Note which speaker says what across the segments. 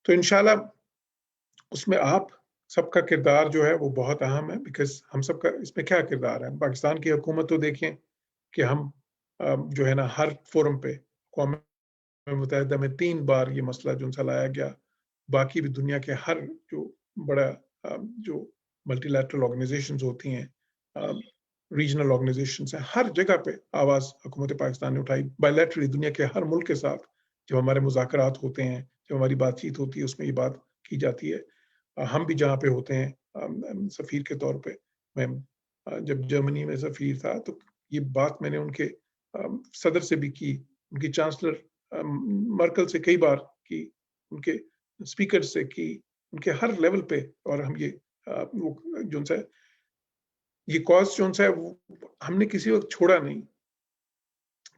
Speaker 1: تو انشاءاللہ اس میں آپ سب کا کردار جو ہے وہ بہت اہم ہے، بیکاز ہم سب کا اس میں کیا کردار ہے. پاکستان کی حکومت تو دیکھیں کہ ہم جو ہے نا ہر فورم پہ اقوام متحدہ میں 3 بار یہ مسئلہ جو سا لایا گیا. باقی بھی دنیا کے ہر جو بڑا جو ملٹی لیٹرل آرگنائزیشنز ہوتی ہیں، ریجنل آرگنائزیشنز ہیں، ہر جگہ پہ آواز حکومت پاکستان نے اٹھائی. بائی لیٹرلی دنیا کے ہر ملک کے ساتھ جب ہمارے مذاکرات ہوتے ہیں، جب ہماری بات چیت ہوتی ہے، اس میں یہ بات کی جاتی ہے. ہم بھی جہاں پہ ہوتے ہیں سفیر کے طور پہ، میں جب جرمنی میں سفیر تھا تو یہ بات میں نے ان کے صدر سے بھی کی، ان کی چانسلر مرکل سے کئی بار کی، ان کے اسپیکر سے کی، ان کے ہر لیول پہ. اور ہم یہ جو سا یہ کاز جو سا ہم نے کسی وقت چھوڑا نہیں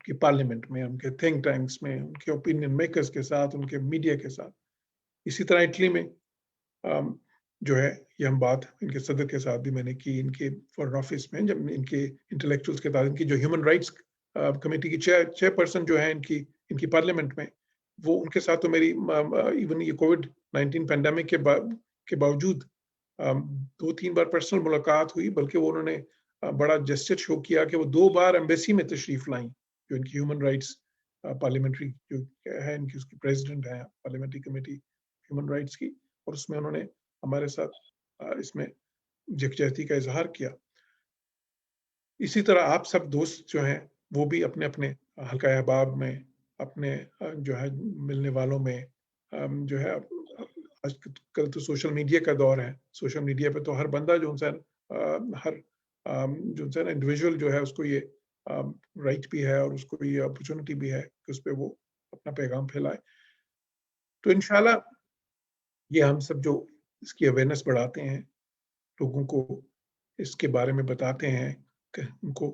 Speaker 1: کہ پارلیمنٹ میں، ان کے تھنک ٹینکس میں، ان کے اوپینین میکرز کے ساتھ، ان کے میڈیا کے ساتھ. اسی طرح اٹلی میں جو ہے یہ ہم بات ان کے صدر کے ساتھ بھی میں نے کی، ان کے فارن آفس میں جب ان کے انٹلیکچوئلس کے ساتھ، ان کی جو ہیومن رائٹس کمیٹی کی چیئر پرسن جو ہے ان کی پارلیمنٹ میں، وہ ان کے ساتھ تو میری ایون یہ کووڈ-19 پینڈیمک کے باوجود 2-3 بار پرسنل ملاقات ہوئی، بلکہ وہ انہوں نے بڑا جسچر شو کیا کہ وہ 2 بار ایمبیسی میں تشریف لائیں، جو ان کی ہیومن رائٹس پارلیمنٹری جو ہے ان کی اس کی پریزیڈنٹ ہیں پارلیمنٹری کمیٹی ہیومن رائٹس کی، اور اس میں انہوں نے ہمارے ساتھ اس میں یکجہتی کا اظہار کیا. اسی طرح آپ سب دوست جو ہیں وہ بھی اپنے اپنے حلقہ احباب میں، اپنے جو ہے ملنے والوں میں جو ہے، آج کل تو سوشل میڈیا کا دور ہے، سوشل میڈیا پہ تو ہر بندہ جو ہر جو نا انڈیویجول جو ہے اس کو یہ رائٹ بھی ہے اور اس کو یہ اپرچونٹی بھی ہے کہ اس پہ وہ اپنا پیغام پھیلائے. تو انشاءاللہ یہ ہم سب جو اس کی اویئرنیس بڑھاتے ہیں، لوگوں کو اس کے بارے میں بتاتے ہیں، کہ ان کو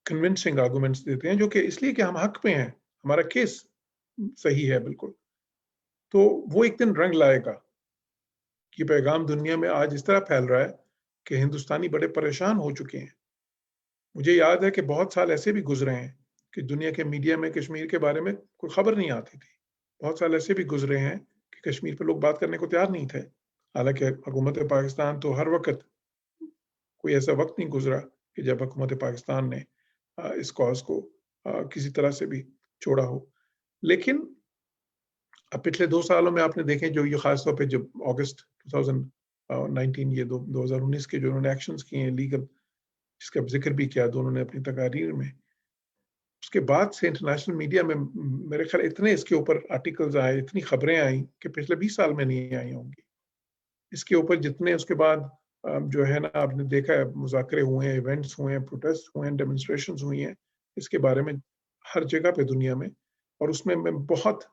Speaker 1: کنونسنگ آرگومنٹس دیتے ہیں، جو کہ اس لیے کہ ہم حق پہ ہیں، ہمارا کیس صحیح ہے بالکل، تو وہ ایک دن رنگ لائے گا. یہ پیغام دنیا میں آج اس طرح پھیل رہا ہے کہ ہندوستانی بڑے پریشان ہو چکے ہیں. مجھے یاد ہے کہ بہت سال ایسے بھی گزرے ہیں کہ دنیا کے میڈیا میں کشمیر کے بارے میں کوئی خبر نہیں آتی تھی. بہت سال ایسے بھی گزرے ہیں کہ کشمیر پہ لوگ بات کرنے کو تیار نہیں تھے. حالانکہ حکومت پاکستان تو ہر وقت، کوئی ایسا وقت نہیں گزرا کہ جب حکومت پاکستان نے اس کاز کو کسی طرح سے بھی چھوڑا ہو. لیکن اب پچھلے 2 سالوں میں آپ نے دیکھیں، جو یہ خاص طور پہ جب اگست 2019 یہ 2019 کے جو انہوں نے ایکشنز کیے ہیں لیگل، جس کا ذکر بھی کیا دونوں نے اپنی تقاریر میں، اس کے بعد سے انٹرنیشنل میڈیا میں میرے خیال اتنے اس کے اوپر آرٹیکلز آئے، اتنی خبریں آئیں کہ پچھلے 20 سال میں نہیں آئی ہوں گی. اس کے اوپر جتنے اس کے بعد جو ہے نا آپ نے دیکھا ہے مذاکرے ہوئے ہیں، ایونٹس ہوئے ہیں، پروٹیسٹ ہوئے ہیں، ڈیمونسٹریشنز ہوئی ہیں اس کے بارے میں ہر جگہ پہ دنیا میں. اور اس میں بہت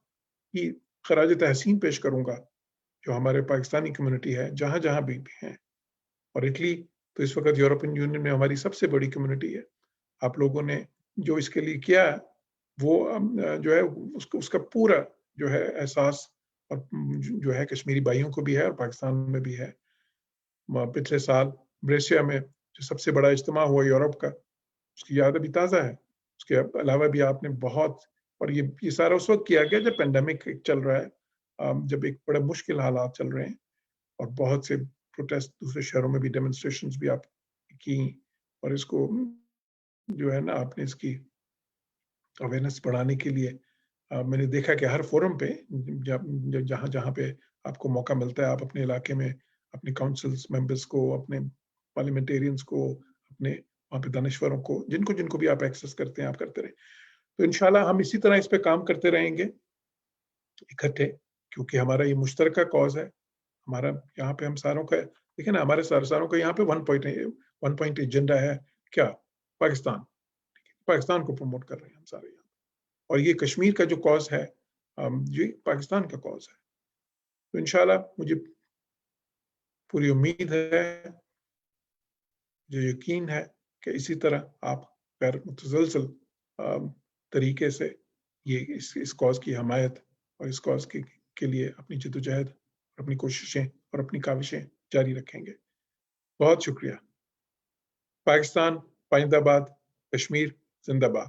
Speaker 1: ہی خراج تحسین پیش کروں گا جو ہمارے پاکستانی کمیونٹی ہے جہاں جہاں بھی ہیں. اور اٹلی تو اس وقت یورپین یونین میں ہماری سب سے بڑی کمیونٹی ہے. آپ لوگوں نے جو اس کے لیے کیا وہ جو ہے اس کا پورا جو ہے احساس اور جو ہے کشمیری بھائیوں کو بھی ہے اور پاکستان میں بھی ہے. پچھلے سال بریشیا میں جو سب سے بڑا اجتماع ہوا یورپ کا، اس کی یاد ابھی تازہ ہے. اس کے علاوہ بھی آپ نے بہت، اور یہ سارا اس وقت کیا گیا جب پینڈیمک چل رہا ہے، جب ایک بڑے مشکل حالات چل رہے ہیں، اور بہت سے پروٹیسٹ دوسرے شہروں میں بھی، ڈیمونسٹریشنز بھی آپ کی، اور اس کو جو ہے نا آپ نے اس کی اویئرنیس بڑھانے کے لیے میں نے دیکھا کہ ہر فورم پہ جہاں جہاں پہ آپ کو موقع ملتا ہے، آپ اپنے علاقے میں اپنے کاؤنسلز ممبرز کو، اپنے پارلیمنٹیرینز کو، اپنے وہاں پہ دانشوروں کو، جن کو بھی آپ ایکسس کرتے ہیں آپ کرتے رہیں. تو انشاءاللہ ہم اسی طرح اس پہ کام کرتے رہیں گے اکٹھے، کیونکہ ہمارا یہ مشترکہ کاز ہے. ہمارا یہاں پہ ہم ساروں کا، دیکھیں نا ہمارے ساروں کا یہاں پہ 1 پوائنٹ ایجنڈا ہے. کیا؟ پاکستان کو پروموٹ کر رہے ہیں ہم سارے یہاں. اور یہ کشمیر کا جو کاز ہے یہ پاکستان کا کاز ہے. تو انشاءاللہ مجھے پوری امید ہے، جو یقین ہے کہ اسی طرح آپ غیر متزلزل طریقے سے یہ اس کاز کی حمایت اور اس کاز کے لیے اپنی جدوجہد اور اپنی کوششیں اور اپنی کاوشیں جاری رکھیں گے. بہت شکریہ. پاکستان پائندہ باد، کشمیر زندہ باد.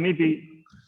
Speaker 2: MEP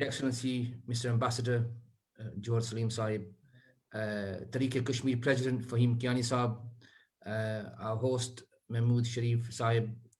Speaker 3: Excellency, Mr. Ambassador Jawhar Salim Sahib, Tariq Kashmir President Fahim Kiani Sahab, our host Mahmood Sharif Sahib,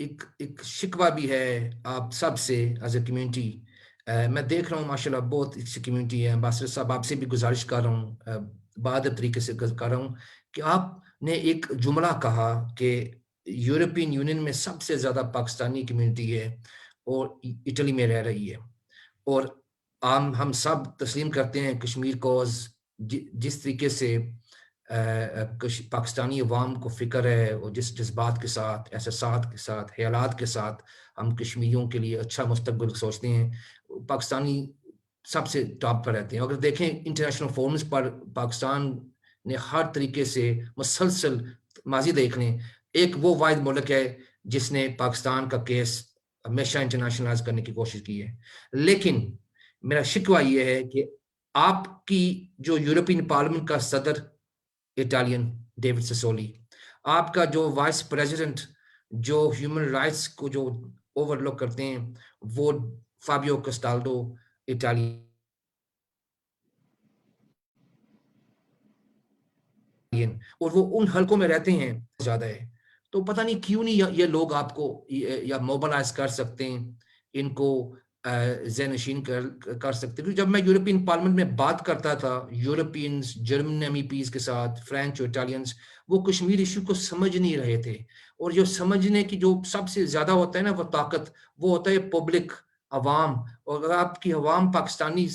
Speaker 3: ایک شکوہ بھی ہے آپ سب سے ایز اے کمیونٹی. میں دیکھ رہا ہوں ماشاءاللہ بہت اچھی کمیونٹی ہے. امبیسڈر صاحب آپ سے بھی گزارش کر رہا ہوں, بہادر طریقے سے کر رہا ہوں کہ آپ نے ایک جملہ کہا کہ یورپین یونین میں سب سے زیادہ پاکستانی کمیونٹی ہے اور اٹلی میں رہ رہی ہے, اور ہم سب تسلیم کرتے ہیں کشمیر کوز جس طریقے سے پاکستانی عوام کو فکر ہے, اور جس جذبات کے ساتھ, احساسات کے ساتھ, خیالات کے ساتھ ہم کشمیریوں کے لیے اچھا مستقبل سوچتے ہیں, پاکستانی سب سے ٹاپ پر رہتے ہیں. اگر دیکھیں انٹرنیشنل فورمز پر پاکستان نے ہر طریقے سے مسلسل ماضی دیکھ لیں, ایک وہ واحد ملک ہے جس نے پاکستان کا کیس ہمیشہ انٹرنیشنلائز کرنے کی کوشش کی ہے. لیکن میرا شکوہ یہ ہے کہ آپ کی جو یورپین پارلیمنٹ کا صدر اٹالین ڈیوڈ سسولی, آپ کا جو وائس پریزیڈنٹ جو ہیومن رائٹس کو جو اوور لک کرتے ہیں وہ فابیو کسٹالڈو اٹالین, اور وہ ان حلقوں میں رہتے ہیں زیادہ ہے. تو پتہ نہیں کیوں نہیں یہ لوگ آپ کو یا موبلائز کر سکتے ہیں, ان کو ذہن نشین کر سکتے. کیونکہ جب میں یورپین پارلیمنٹ میں بات کرتا تھا Europeans, German M E Ps کے ساتھ, فرینچ اور اٹالینز, وہ کشمیر ایشو کو سمجھ نہیں رہے تھے. اور جو سمجھنے کی جو سب سے زیادہ ہوتا ہے نا وہ طاقت, وہ ہوتا ہے پبلک, عوام. اور اگر آپ کی عوام پاکستانی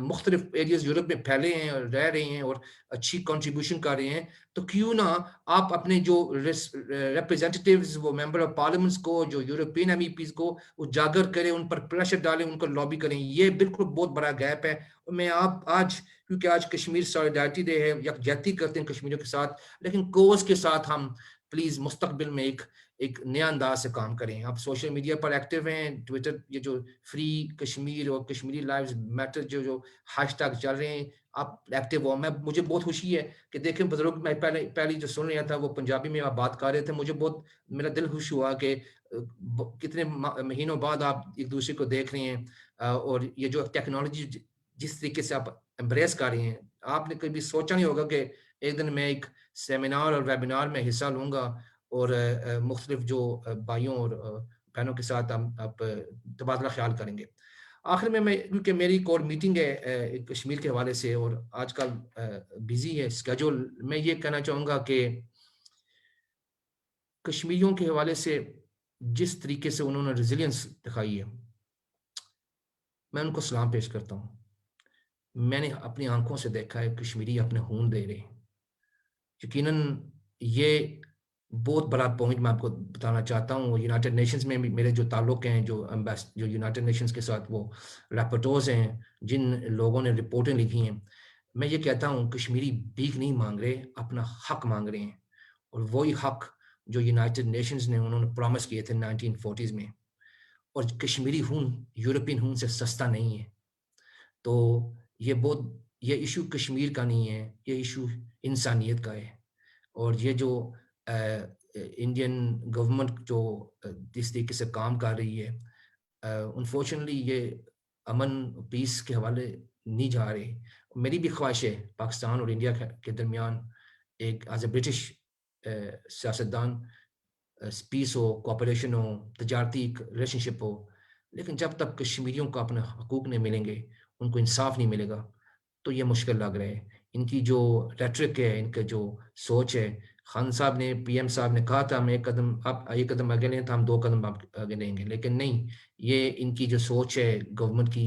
Speaker 3: مختلف ایریاز یورپ میں پھیلے ہیں اور رہ رہے ہیں اور اچھی کنٹریبیوشن کر رہے ہیں, تو کیوں نہ آپ اپنے جو ریپریزنٹیٹیوز, وہ ممبر آف پارلیمنٹس کو, جو یورپین ایم ای پیز کو اجاگر کریں, ان پر پریشر ڈالیں, ان کو لابی کریں. یہ بالکل بہت بڑا گیپ ہے. اور میں آپ آج, کیونکہ آج کشمیر سولیڈارٹی ڈے ہے, یکجہتی کرتے ہیں کشمیریوں کے ساتھ, لیکن کوز کے ساتھ ہم پلیز مستقبل میں ایک نیا انداز سے کام کریں. آپ سوشل میڈیا پر ایکٹیو ہیں, ٹویٹر, یہ جو فری کشمیر اور کشمیری لائیوز میٹر جو ہیش ٹیگ چل رہے ہیں, آپ ایکٹیو ہو. مجھے بہت خوشی ہے کہ دیکھیں بزرگ, میں پہلی جو سن رہا تھا وہ پنجابی میں آپ بات کر رہے تھے, مجھے بہت, میرا دل خوش ہوا کہ کتنے مہینوں بعد آپ ایک دوسرے کو دیکھ رہے ہیں. اور یہ جو ٹیکنالوجی جس طریقے سے آپ امبریس کر رہے ہیں, آپ نے کبھی سوچا نہیں ہوگا کہ ایک دن میں ایک سیمینار اور ویبینار میں حصہ لوں گا اور مختلف جو بھائیوں اور بہنوں کے ساتھ آپ تبادلہ خیال کریں گے. آخر میں کیونکہ میری ایک اور میٹنگ ہے کشمیر کے حوالے سے اور آج کل بیزی ہے اسکیجول, میں یہ کہنا چاہوں گا کہ کشمیریوں کے حوالے سے جس طریقے سے انہوں نے ریزیلینس دکھائی ہے, میں ان کو سلام پیش کرتا ہوں. میں نے اپنی آنکھوں سے دیکھا ہے کشمیری اپنے خون دے رہے ہیں. یقیناً یہ بہت بڑا پوائنٹ میں آپ کو بتانا چاہتا ہوں. یونائٹڈ نیشنز میں بھی میرے جو تعلق ہیں, جو یونائٹڈ نیشنز کے ساتھ وہ ریپورٹرز ہیں, جن لوگوں نے رپورٹیں لکھی ہیں, میں یہ کہتا ہوں کشمیری بھیک نہیں مانگ رہے, اپنا حق مانگ رہے ہیں. اور وہی حق جو یونائٹڈ نیشنز نے انہوں نے پرومس کیے تھے 1940s میں. اور کشمیری خون یورپین خون سے سستا نہیں ہے. تو یہ ایشو کشمیر کا نہیں ہے, یہ ایشو انسانیت کا ہے. اور یہ جو انڈین گورنمنٹ جو جس طریقے سے کام کر رہی ہے, انفارچونیٹلی یہ امن پیس کے حوالے نہیں جا رہے. میری بھی خواہش ہے پاکستان اور انڈیا کے درمیان ایک ایز اے برٹش سیاستدان پیس ہو, کوآپریشن ہو, تجارتی ریلیشن شپ ہو. لیکن جب تک کشمیریوں کو اپنے حقوق نہیں ملیں گے, ان کو انصاف نہیں ملے گا, تو یہ مشکل لگ رہا ہے. ان کی جو ریٹرک ہے, ان کا جو سوچ ہے, خان صاحب نے, پی ایم صاحب نے کہا تھا ہم ایک قدم آگے لیں, تو ہم 2 قدم آگے لیں گے. لیکن نہیں, یہ ان کی جو سوچ ہے گورنمنٹ کی,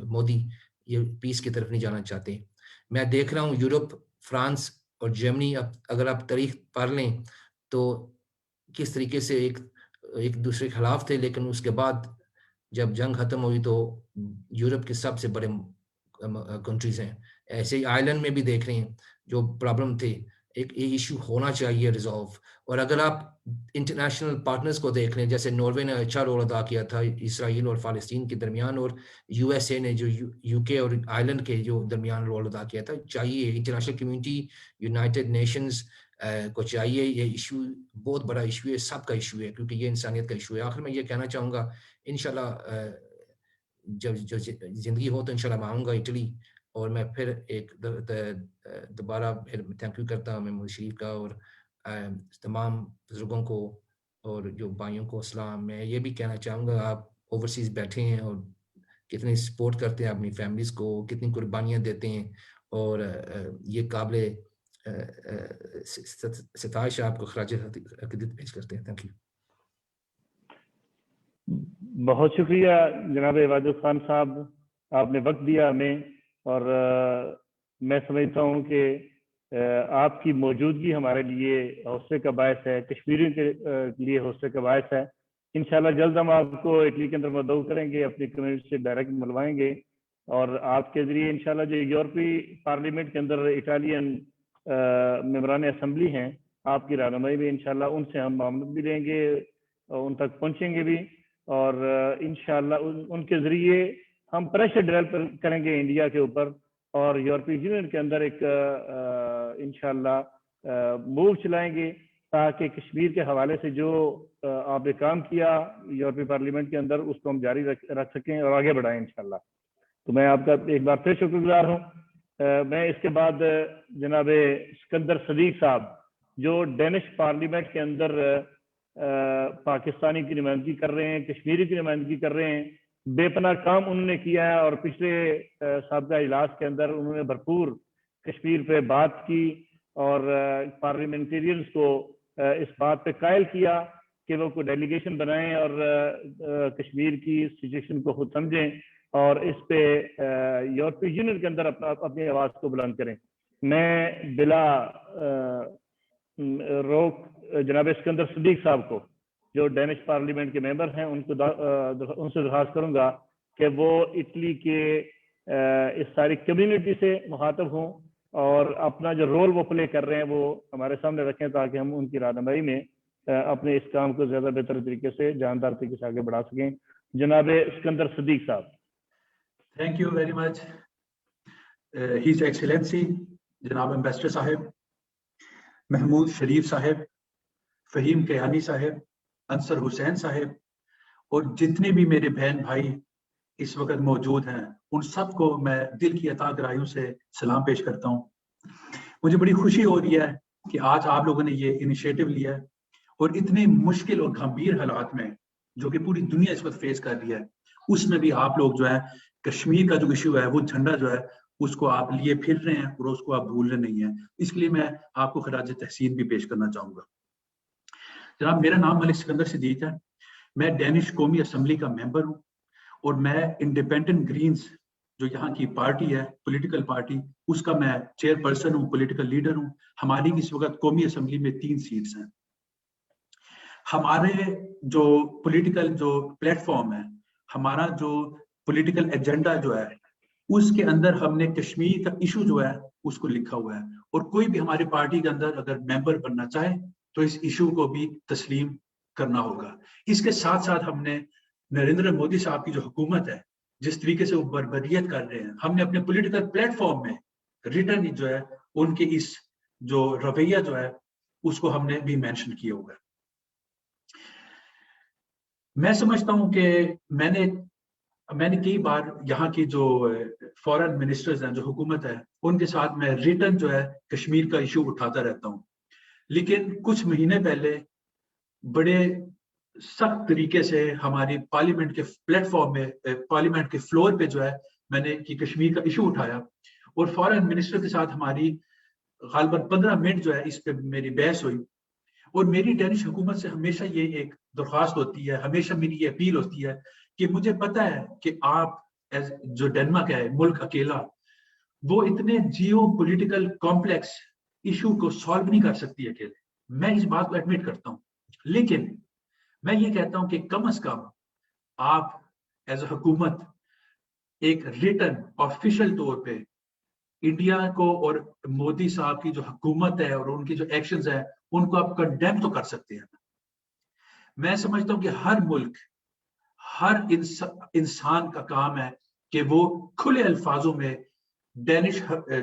Speaker 3: مودی, یہ پیس کی طرف نہیں جانا چاہتے. میں دیکھ رہا ہوں یورپ, فرانس اور جرمنی, اگر آپ تاریخ پڑھ لیں تو کس طریقے سے ایک دوسرے کے خلاف تھے, لیکن اس کے بعد جب جنگ ختم ہوئی تو یورپ کے سب سے بڑے کنٹریز ہیں. ایسے ہی آئرلینڈ میں بھی دیکھ رہے ہیں جو پرابلم تھے, ایک ایشو ہونا چاہیے ریزالو. اور اگر آپ انٹرنیشنل پارٹنرز کو دیکھ لیں, جیسے ناروے نے اچھا رول ادا کیا تھا اسرائیل اور فلسطین کے درمیان, اور یو ایس اے نے جو یو کے اور آئرلینڈ کے جو درمیان رول ادا کیا تھا, چاہیے انٹرنیشنل کمیونٹی, یونائٹڈ نیشنز کو چاہیے, یہ ایشو بہت بڑا ایشو ہے, سب کا ایشو ہے, کیونکہ یہ انسانیت کا ایشو ہے. آخر میں یہ کہنا چاہوں گا انشاءاللہ جب زندگی ہو تو انشاءاللہ میں آؤں گا اٹلی, اور میں پھر ایک دوبارہ تھینک یو کرتا ہوں میں شریف کا اور تمام بزرگوں کو اور جو بھائیوں کو السلام. میں یہ بھی کہنا چاہوں گا آپ اوورسیز بیٹھے ہیں اور کتنی سپورٹ کرتے ہیں اپنی فیملیز کو, کتنی قربانیاں دیتے ہیں, اور یہ قابل ستائش آپ کو خراج عقیدت پیش کرتے ہیں. Thank you.
Speaker 2: بہت شکریہ جناب عباد خان صاحب, آپ نے وقت دیا ہمیں, اور میں سمجھتا ہوں کہ آپ کی موجودگی ہمارے لیے حوصلے کا باعث ہے, کشمیریوں کے لیے حوصلے کا باعث ہے. انشاءاللہ جلد ہم آپ کو اٹلی کے اندر مدعو کریں گے, اپنی کمیونٹی سے ڈائریکٹ ملوائیں گے, اور آپ کے ذریعے انشاءاللہ جو یورپی پارلیمنٹ کے اندر اٹالین ممبران اسمبلی ہیں, آپ کی رہنمائی میں انشاءاللہ ان سے ہم معاملات بھی لیں گے, ان تک پہنچیں گے بھی, اور انشاءاللہ ان کے ذریعے ہم پریشر ڈیولپ کریں گے انڈیا کے اوپر, اور یورپی یونین کے اندر ایک انشاءاللہ موو چلائیں گے, تاکہ کشمیر کے حوالے سے جو آپ نے کام کیا یورپی پارلیمنٹ کے اندر اس کو ہم جاری رکھ سکیں اور آگے بڑھائیں انشاءاللہ. تو میں آپ کا ایک بار پھر شکر گزار ہوں. میں اس کے بعد جناب اسکندر صدیق صاحب, جو ڈینش پارلیمنٹ کے اندر پاکستانی کی نمائندگی کر رہے ہیں, کشمیری کی نمائندگی کر رہے ہیں, بے پناہ کام انہوں نے کیا ہے, اور پچھلے سابقہ اجلاس کے اندر انہوں نے بھرپور کشمیر پہ بات کی, اور پارلیمنٹیرینز کو اس بات پہ قائل کیا کہ وہ کوئی ڈیلیگیشن بنائیں اور کشمیر کی سچویشن کو خود سمجھیں, اور اس پہ یورپی یونین کے اندر اپنی آواز کو بلند کریں. میں بلا روک جناب اسکندر صدیق صاحب کو, جو ڈینش پارلیمنٹ کے ممبر ہیں, ان سے درخواست کروں گا کہ وہ اٹلی کے اس ساری کمیونٹی سے مخاطب ہوں, اور اپنا جو رول وہ پلے کر رہے ہیں وہ ہمارے سامنے رکھیں, تاکہ ہم ان کی رہنمائی میں اپنے اس کام کو زیادہ بہتر طریقے سے جاندار طریقے سے آگے بڑھا سکیں. جناب اسکندر صدیق صاحب.
Speaker 4: Thank you very much has Excellency جناب امبیسڈر صاحب, محمود شریف صاحب, فہیم کیانی صاحب, انصر حسین صاحب, اور جتنے بھی میرے بہن بھائی اس وقت موجود ہیں, ان سب کو میں دل کی عطا گرائیوں سے سلام پیش کرتا ہوں. مجھے بڑی خوشی ہو رہی ہے کہ آج آپ لوگوں نے یہ انیشیٹو لیا ہے, اور اتنے مشکل اور گھمبیر حالات میں جو کہ پوری دنیا اس وقت فیس کر رہی ہے, اس میں بھی آپ لوگ جو ہے کشمیر کا جو ایشو ہے, وہ جھنڈا جو ہے اس کو آپ لیے پھر رہے ہیں, اور اس کو آپ بھول رہے نہیں ہیں. اس کے لیے میں آپ کو خراج تحسین بھی پیش کرنا چاہوں گا. جناب, میرا نام ملک سکندر صدیق ہے, میں ڈینش قومی اسمبلی کا ممبر ہوں, اور میں انڈیپینڈنٹ گرینز جو یہاں کی پارٹی ہے, پولیٹیکل پارٹی, اس کا میں چیئر پرسن ہوں, پولیٹیکل لیڈر ہوں. ہماری اس وقت قومی اسمبلی میں 3 سیٹس ہیں. ہمارے جو پولیٹیکل جو پلیٹ فارم ہے, ہمارا جو پولیٹیکل ایجنڈا جو ہے, اس کے اندر ہم نے کشمیر کا ایشو جو ہے اس کو لکھا ہوا ہے, اور کوئی بھی ہماری پارٹی کے اندر اگر ممبر بننا چاہے تو اس ایشو کو بھی تسلیم کرنا ہوگا. اس کے ساتھ ساتھ ہم نے نریندر مودی صاحب کی جو حکومت ہے, جس طریقے سے وہ بربریت کر رہے ہیں, ہم نے اپنے پولیٹیکل پلیٹ فارم میں ریٹرن جو ہے ان کے اس جو رویہ جو ہے اس کو ہم نے بھی مینشن کیا ہوگا. میں سمجھتا ہوں کہ میں نے کئی بار یہاں کی جو فورن منسٹرز ہیں, جو حکومت ہے, ان کے ساتھ میں ریٹرن جو ہے کشمیر کا ایشو اٹھاتا رہتا ہوں. لیکن کچھ مہینے پہلے بڑے سخت طریقے سے ہماری پارلیمنٹ کے پلیٹ فارم میں, پارلیمنٹ کے فلور پہ جو ہے میں نے کشمیر کا ایشو اٹھایا, اور فورن منسٹر کے ساتھ ہماری غالباً 15 منٹ جو ہے اس پہ میری بحث ہوئی. اور میری ڈینش حکومت سے ہمیشہ یہ ایک درخواست ہوتی ہے, ہمیشہ میری یہ اپیل ہوتی ہے کہ مجھے پتا ہے کہ آپ جو ڈنمارک ہے ملک اکیلا, وہ اتنے جیو پولیٹیکل کمپلیکس ایشو کو سالو نہیں کر سکتی اکیلے. میں اس بات کو ایڈمٹ کرتا ہوں, لیکن میں یہ کہتا ہوں کہ کم از کم آپ ایز اے حکومت ایک ریٹن آفیشیل طور پہ انڈیا کو اور مودی صاحب کی جو حکومت ہے اور ان کی جو ایکشنز ہیں ان کو آپ کنڈیم تو کر سکتے ہیں. میں سمجھتا ہوں کہ ہر ملک, ہر انسان کا کام ہے کہ وہ کھلے الفاظوں میں ڈینش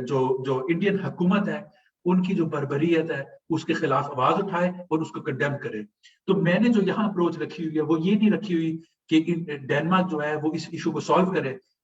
Speaker 4: جو انڈین حکومت ہے ان کی جو بربریت ہے اس کے خلاف آواز اٹھائے اور اس کو کنڈیم کرے. تو میں نے جو یہاں اپروچ رکھی ہوئی ہے وہ یہ نہیں رکھی ہوئی کہ ڈنمارک جو ہے وہ اس ایشو کو سالو کرے,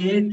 Speaker 4: 8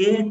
Speaker 4: 1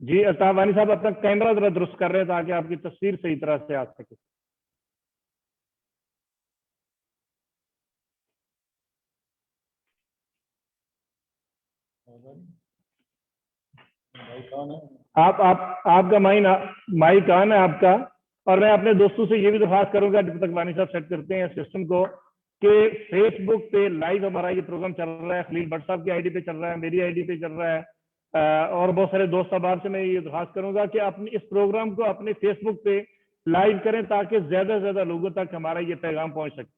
Speaker 2: جی الطاف وانی صاحب اپنا کیمرہ ذرا درست کر رہے ہیں تاکہ آپ کی تصویر صحیح طرح سے آ سکے. آپ کا مائک آن ہے آپ کا. اور میں اپنے دوستوں سے یہ بھی درخواست کروں گا جب تک وانی صاحب سیٹ کرتے ہیں سسٹم کو کہ فیس بک پہ لائیو ہمارا یہ پروگرام چل رہا ہے. خلیل بٹ صاحب کی آئی ڈی پہ چل رہا ہے, میری آئی ڈی پہ چل رہا ہے, اور بہت سارے دوست احباب سے میں یہ درخواست کروں گا کہ اپنے اس پروگرام کو اپنے فیس بک پہ لائیو کریں تاکہ زیادہ سے زیادہ لوگوں تک ہمارا یہ پیغام پہنچ سکے.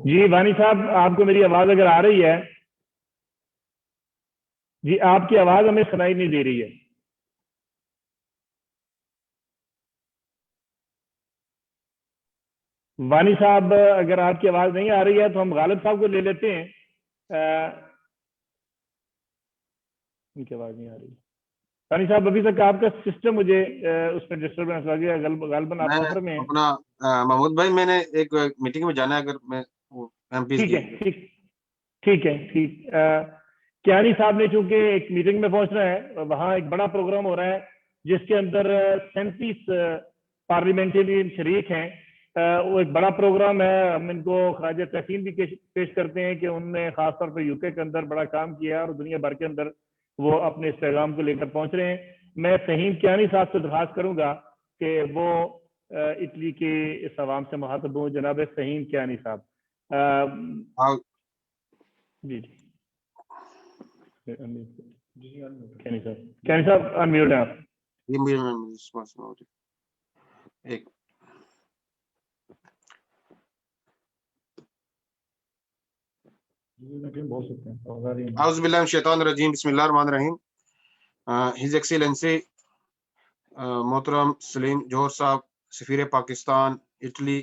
Speaker 2: جی وانی صاحب آپ کو میری آواز اگر آ رہی ہے؟ جی آپ کی آواز ہمیں سنائی نہیں دے رہی ہے. وانی صاحب اگر آپ کی آواز نہیں آ رہی ہے تو ہم غالب صاحب کو لے لیتے ہیں. ان کی آواز نہیں آ رہی. وانی صاحب ابھی تک آپ کا سسٹم مجھے اس میں ڈسٹربنس لگ گیا. غالباً آپ سفر میں
Speaker 5: اپنا محمود بھائی میں نے ایک میٹنگ میں جانا ہے, اگر میں
Speaker 2: ٹھیک ہے ٹھیک ہے. کیانی صاحب نے چونکہ ایک میٹنگ میں پہنچنا ہے, وہاں ایک بڑا پروگرام ہو رہا ہے جس کے اندر 37 پارلیمنٹرین شریک ہیں. وہ ایک بڑا پروگرام ہے. ہم ان کو خراج تحسین بھی پیش کرتے ہیں کہ انہوں نے خاص طور پہ UK کے اندر بڑا کام کیا اور دنیا بھر کے اندر وہ اپنے اس پیغام کو لے کر پہنچ رہے ہیں. میں فہیم کیانی صاحب سے درخواست کروں گا کہ وہ اٹلی کے اس عوام سے مخاطب ہوں. جناب فہیم کیانی صاحب. جی کیانی صاحب انمیوٹ ہیں آپ.
Speaker 5: اعوذ باللہ من الشیطان الرجیم, بسم اللہ الرحمن الرحیم. ہز ایکسیلنسی محترم سلیم جوہر صاحب, سفیر پاکستان اٹلی,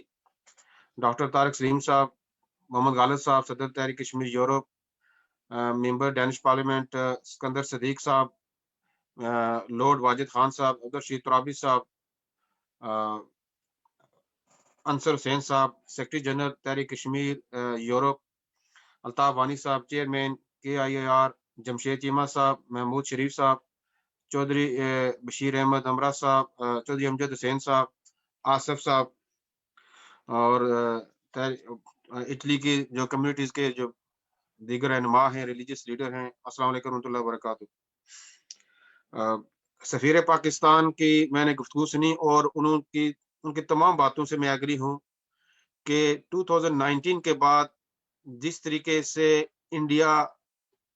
Speaker 5: ڈاکٹر طارق سلیم صاحب, محمد غالب صاحب صدر تحریک کشمیر یورپ, ممبر ڈینش پارلیمنٹ سکندر صدیق صاحب, لارڈ واجد خان صاحب, عبدالرشید ترابی صاحب, انصر حسین صاحب, سیکرٹری جنرل تحریک کشمیر یورپ, الطاف وانی صاحب, چیئرمین KIAR, جمشید چیمہ صاحب, محمود شریف صاحب, چودھری بشیر احمد ہمراہ صاحب, چودھری امجد حسین صاحب, آصف صاحب, اور اٹلی کی جو کمیونٹیز کے جو دیگر رہنما ہیں, ریلیجیس لیڈر ہیں, السلام علیکم ورحمۃ اللہ وبرکاتہ. سفیر پاکستان کی میں نے گفتگو سنی اور ان کی تمام باتوں سے میں ایگری ہوں کہ 2019 کے بعد جس طریقے سے انڈیا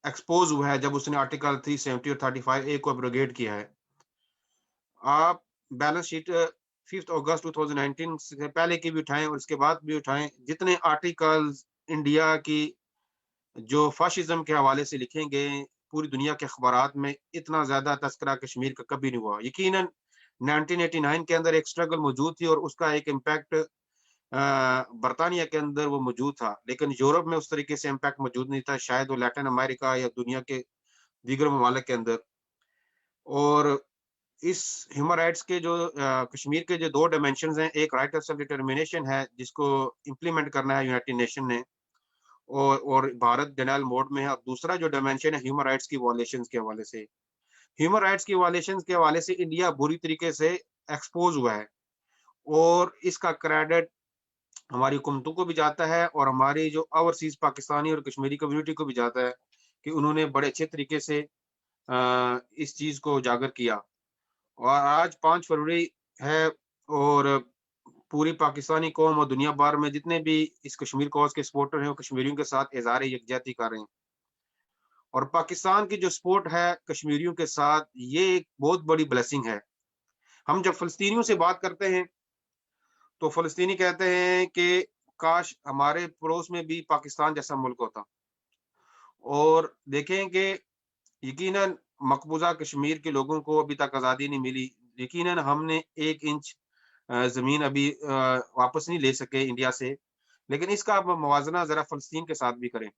Speaker 5: ایکسپوز ہوا ہے جب اس نے آرٹیکل 370 اور 35A کو ابروگیٹ کیا ہے. آپ بیلنس شیٹ 5 اگست 2019 سے پہلے کی بھی اٹھائیں اور اس کے بعد بھی اٹھائیں, جتنے آرٹیکلز انڈیا کی جو فاشزم کے حوالے سے لکھیں گے پوری دنیا کے اخبارات میں, اتنا زیادہ تذکرہ کشمیر کا کبھی نہیں ہوا. یقیناً 1989 کے اندر ایک اسٹرگل موجود تھی اور اس کا ایک امپیکٹ برطانیہ کے اندر وہ موجود تھا, لیکن یورپ میں اس طریقے سے امپیکٹ موجود نہیں تھا, شاید وہ لیٹن امریکہ یا دنیا کے دیگر ممالک کے اندر. اور اس ہیومن رائٹس کے جو کشمیر کے جو 2 ڈائمینشنز ہیں, ایک رائٹ آف سیلف ڈٹرمنیشن ہے جس کو امپلیمنٹ کرنا ہے یونائٹڈ نیشن نے اور بھارت ڈینائل موڈ میں ہے, اور دوسرا جو ڈائمینشن ہے ہیومن رائٹس کی وائلیشنز کے حوالے سے. ہیومن رائٹس کی وائلیشنز کے حوالے سے انڈیا بری طریقے سے ایکسپوز ہوا ہے اور اس کا کریڈٹ ہماری حکومتوں کو بھی جاتا ہے اور ہماری جو اوورسیز پاکستانی اور کشمیری کمیونٹی کو بھی جاتا ہے کہ انہوں نے بڑے اچھے طریقے سے اس چیز کو اجاگر کیا. اور آج 5 فروری ہے اور پوری پاکستانی قوم اور دنیا بھر میں جتنے بھی اس کشمیر کوز کے سپورٹر ہیں وہ کشمیریوں کے ساتھ اظہار یکجہتی کر رہے ہیں. اور پاکستان کی جو سپورٹ ہے کشمیریوں کے ساتھ یہ ایک بہت بڑی بلیسنگ ہے. ہم جب فلسطینیوں سے بات کرتے ہیں تو فلسطینی کہتے ہیں کہ کاش ہمارے پڑوس میں بھی پاکستان جیسا ملک ہوتا. اور دیکھیں کہ یقیناً مقبوضہ کشمیر کے لوگوں کو ابھی تک آزادی نہیں ملی. یقیناً ہم نے 1 انچ زمین ابھی واپس نہیں لے سکے انڈیا سے, لیکن اس کا آپ موازنہ ذرا فلسطین کے ساتھ بھی کریں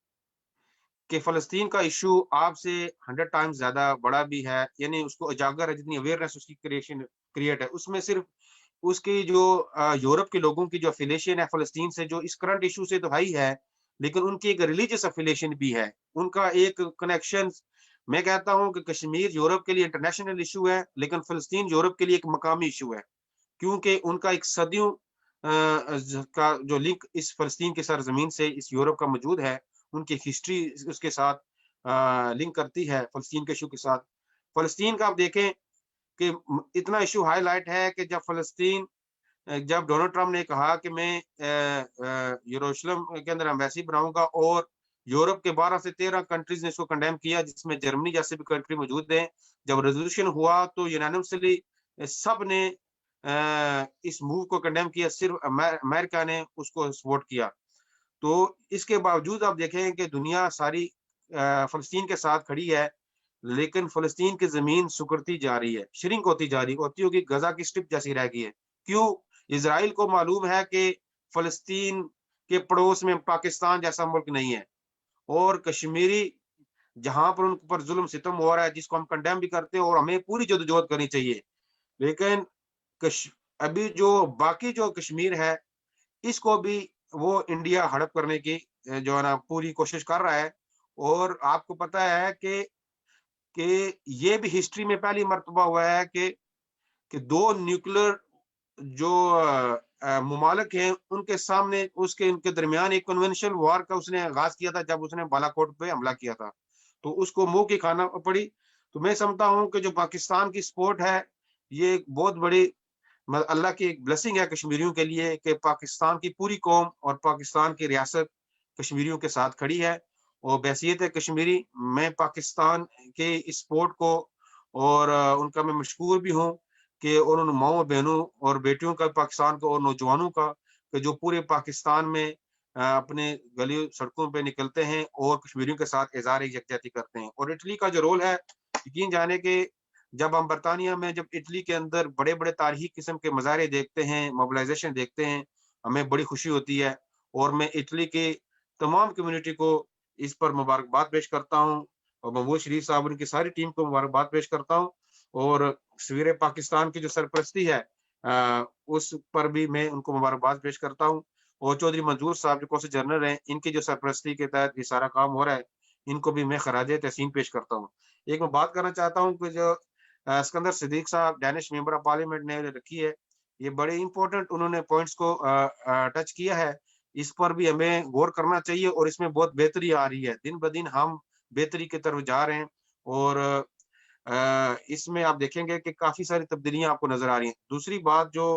Speaker 5: کہ فلسطین کا ایشو آپ سے 100 ٹائمز زیادہ بڑا بھی ہے, یعنی اس کو اجاگر ہے, جتنی اویئرنیس اس کی کریٹ ہے, اس میں صرف اس کی جو یورپ کے لوگوں کی جو افیلیشن ہے فلسطین سے جو اس کرنٹ ایشو سے تو ہی ہے, لیکن ان کی ایک ریلیجیس افیلیشن بھی ہے, ان کا ایک کنیکشن. میں کہتا ہوں کہ کشمیر یورپ کے لیے انٹرنیشنل ایشو ہے, لیکن فلسطین یورپ کے لیے ایک مقامی ایشو ہے, کیونکہ ان کا ایک صدیوں کا جو لنک اس فلسطین کے سرزمین سے اس یورپ کا موجود ہے, ان کی ہسٹری اس کے ساتھ لنک کرتی ہے فلسطین کے ایشو کے ساتھ. فلسطین کا آپ دیکھیں کہ اتنا ایشو ہائی لائٹ ہے کہ جب ڈونلڈ ٹرمپ نے کہا کہ میں یروشلم کے اندر ایمبیسی بناؤں گا, اور یورپ کے 12 سے 13 کنٹریز نے اس کو کنڈیم کیا, جس میں جرمنی جیسے بھی کنٹری موجود ہیں, جب ریزولوشن ہوا تو یونینمسلی سب نے اس موو کو کنڈیم کیا, صرف امریکہ نے اس کو سپورٹ کیا. تو اس کے باوجود آپ دیکھیں کہ دنیا ساری فلسطین کے ساتھ کھڑی ہے, لیکن فلسطین کی زمین سکڑتی جا رہی ہے, شرنک ہوتی ہوگی, غزہ کی اسٹرپ جیسی رہ گئی ہے. کیوں؟ اسرائیل کو معلوم ہے کہ فلسطین کے پڑوس میں پاکستان جیسا ملک نہیں ہے, اور کشمیری جہاں پر ان پر ظلم ستم ہو رہا ہے, جس کو ہم کنڈیم بھی کرتے ہیں اور ہمیں پوری جدوجہد کرنی چاہیے, لیکن ابھی جو باقی جو کشمیر ہے اس کو بھی وہ انڈیا ہڑپ کرنے کی جو ہے نا پوری کوشش کر رہا ہے. اور آپ کو پتا ہے کہ یہ بھی ہسٹری میں پہلی مرتبہ ہوا ہے کہ 2 نیوکلر جو ممالک ہیں ان کے سامنے ان کے درمیان ایک کنونشنل وار کا اس نے آغاز کیا تھا, جب اس نے بالاکوٹ پہ حملہ کیا تھا, تو اس کو منہ کی کھانا پڑی. تو میں سمجھتا ہوں کہ جو پاکستان کی سپورٹ ہے یہ بہت بڑی اللہ کی ایک بلیسنگ ہے کشمیریوں کے لیے, کہ پاکستان کی پوری قوم اور پاکستان کی ریاست کشمیریوں کے ساتھ کھڑی ہے. اور بحیثیت کشمیری میں پاکستان کے اس سپورٹ کو اور ان کا میں مشکور بھی ہوں, کہ ان ماؤں بہنوں اور بیٹیوں کا پاکستان کو اور نوجوانوں کا, کہ جو پورے پاکستان میں اپنے گلی سڑکوں پہ نکلتے ہیں اور کشمیریوں کے ساتھ اظہار یکجہتی کرتے ہیں. اور اٹلی کا جو رول ہے, یقین جانے کہ جب ہم برطانیہ میں جب اٹلی کے اندر بڑے بڑے تاریخی قسم کے مظاہرے دیکھتے ہیں, موبلائزیشن دیکھتے ہیں, ہمیں بڑی خوشی ہوتی ہے. اور میں اٹلی کے تمام کمیونٹی کو اس پر مبارکباد پیش کرتا ہوں, اور محمود شریف صاحب ان کی ساری ٹیم کو مبارکباد پیش کرتا ہوں. اور سویر پاکستان کی جو سرپرستی ہے اس پر بھی میں ان کو مبارکباد پیش کرتا ہوں. اور چودھری منظور صاحب جو قوسی جنرل ہیں, ان کی جو سرپرستی کے تحت یہ سارا کام ہو رہا ہے, ان کو بھی میں خراج تحسین پیش کرتا ہوں. ایک میں بات کرنا چاہتا ہوں کہ جو اسکندر صدیق صاحب ڈینش ممبر آف پارلیمنٹ نے رکھی ہے, یہ بڑے امپورٹنٹ انہوں نے پوائنٹس کو ٹچ کیا ہے, اس پر بھی ہمیں غور کرنا چاہیے. اور اس میں بہت بہتری آ رہی ہے, دن بدن ہم بہتری کی طرف جا رہے ہیں. اور اس میں آپ دیکھیں گے کہ کافی ساری تبدیلیاں آپ کو نظر آ رہی ہیں. دوسری بات جو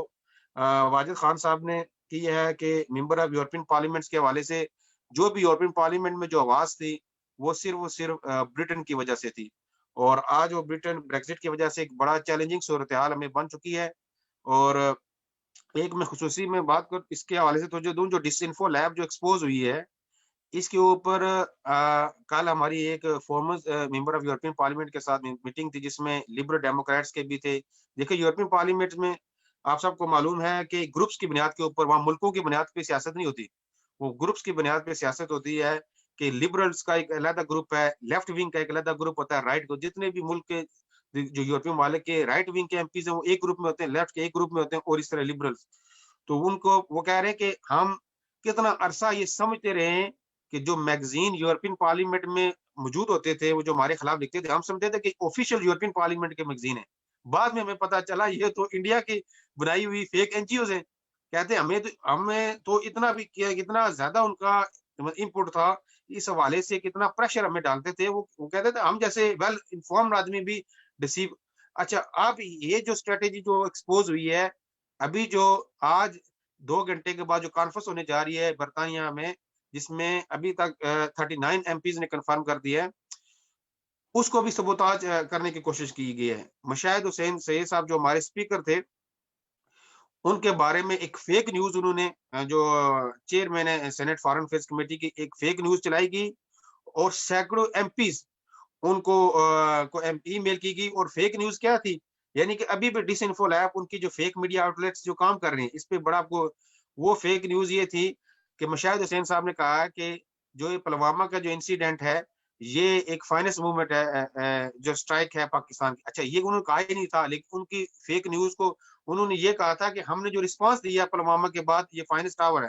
Speaker 5: واجد خان صاحب نے کی ہے کہ ممبر آف یورپین پارلیمنٹس کے حوالے سے جو بھی یورپین پارلیمنٹ میں جو آواز تھی وہ صرف برٹن کی وجہ سے تھی, اور آج وہ برٹن بریگزٹ کی وجہ سے ایک بڑا چیلنجنگ صورتحال ہمیں بن چکی ہے. اور ایک میں خصوصی میں بات کر اس کے حوالے سے توجہ دوں, جو ڈس انفو لیب جو ایکسپوز ہوئی ہے, اس کے اوپر کل ہماری ایک former member of European parliament کے ساتھ میٹنگ تھی, جس میں لبرل ڈیموکریٹس کے بھی تھے. دیکھیں یورپین پارلیمنٹ میں آپ سب کو معلوم ہے کہ گروپس کی بنیاد کے اوپر, وہاں ملکوں کی بنیاد پہ سیاست نہیں ہوتی, وہ گروپس کی بنیاد پہ سیاست ہوتی ہے. کہ لبرلز کا ایک علیحدہ گروپ ہے, لیفٹ ونگ کا ایک علیحدہ گروپ ہوتا ہے, رائٹ کو جتنے بھی ملک کے جو یورپین ممالک کے رائٹ ونگ کے ایم پیز ہیں وہ ایک گروپ میں ہوتے ہیں, لیفٹ کے ایک گروپ میں ہوتے ہیں, اور اس طرح لبرلز. تو ان کو وہ کہہ رہے ہیں کہ ہم کتنا عرصہ یہ سمجھتے رہے ہیں کہ جو میگزین یورپین پارلیمنٹ میں موجود ہوتے تھے وہ جو ہمارے خلاف لکھتے تھے, ہم سمجھتے تھے کہ آفیشیل یورپین پارلیمنٹ کے میگزین ہیں. بعد میں ہمیں پتا چلا یہ تو انڈیا کی بنائی ہوئی فیک این جی اوز ہیں. کہتے ہیں ہمیں تو اتنا بھی کیا, اتنا زیادہ ان کا انپٹ تھا اس حوالے سے, کتنا پریشر ہمیں ڈالتے تھے. وہ کہتے تھے ہم جیسے ویل انفارمڈ آدمی بھی ڈسیو. اچھا, اب یہ جو اسٹریٹجی جو ایکسپوز ہوئی ہے, ابھی جو آج 2 گھنٹے کے بعد جو کانفرنس ہونے جا رہی ہے برطانیہ میں, جس میں ابھی تک 39 ایم پیز نے کنفرم کر دیا ہے, اس کو بھی سبوتاج کرنے کی کوشش کی گئی ہے. مشاہد حسین سید صاحب جو ہمارے اسپیکر تھے, ان کے بارے میں ایک فیک نیوز انہوں نے, جو چیئرمین ہے سینٹ فارن افیئرز کمیٹی کی, ایک فیک نیوز چلائی گئی, اور سینکڑوں ایم پیز ان کو ای میل کی گئی. اور فیک نیوز کیا تھی, یعنی کہ ابھی بھی ڈس انفو لیب ان کی جو فیک میڈیا آؤٹ لیٹس جو کام کر رہے ہیں اس پہ بڑا آپ کو, وہ فیک نیوز یہ تھی کہ مشاہد حسین صاحب نے کہا کہ جو یہ پلوامہ کا جو انسیڈنٹ ہے یہ ایک فائنس موومنٹ ہے جو سٹرائک ہے پاکستان کی. اچھا, یہ انہوں نے کہا ہی نہیں تھا, لیکن ان کی فیک نیوز کو انہوں نے یہ کہا تھا کہ ہم نے جو رسپانس دیا پلوامہ کے بعد یہ فائنس ٹاور ہے,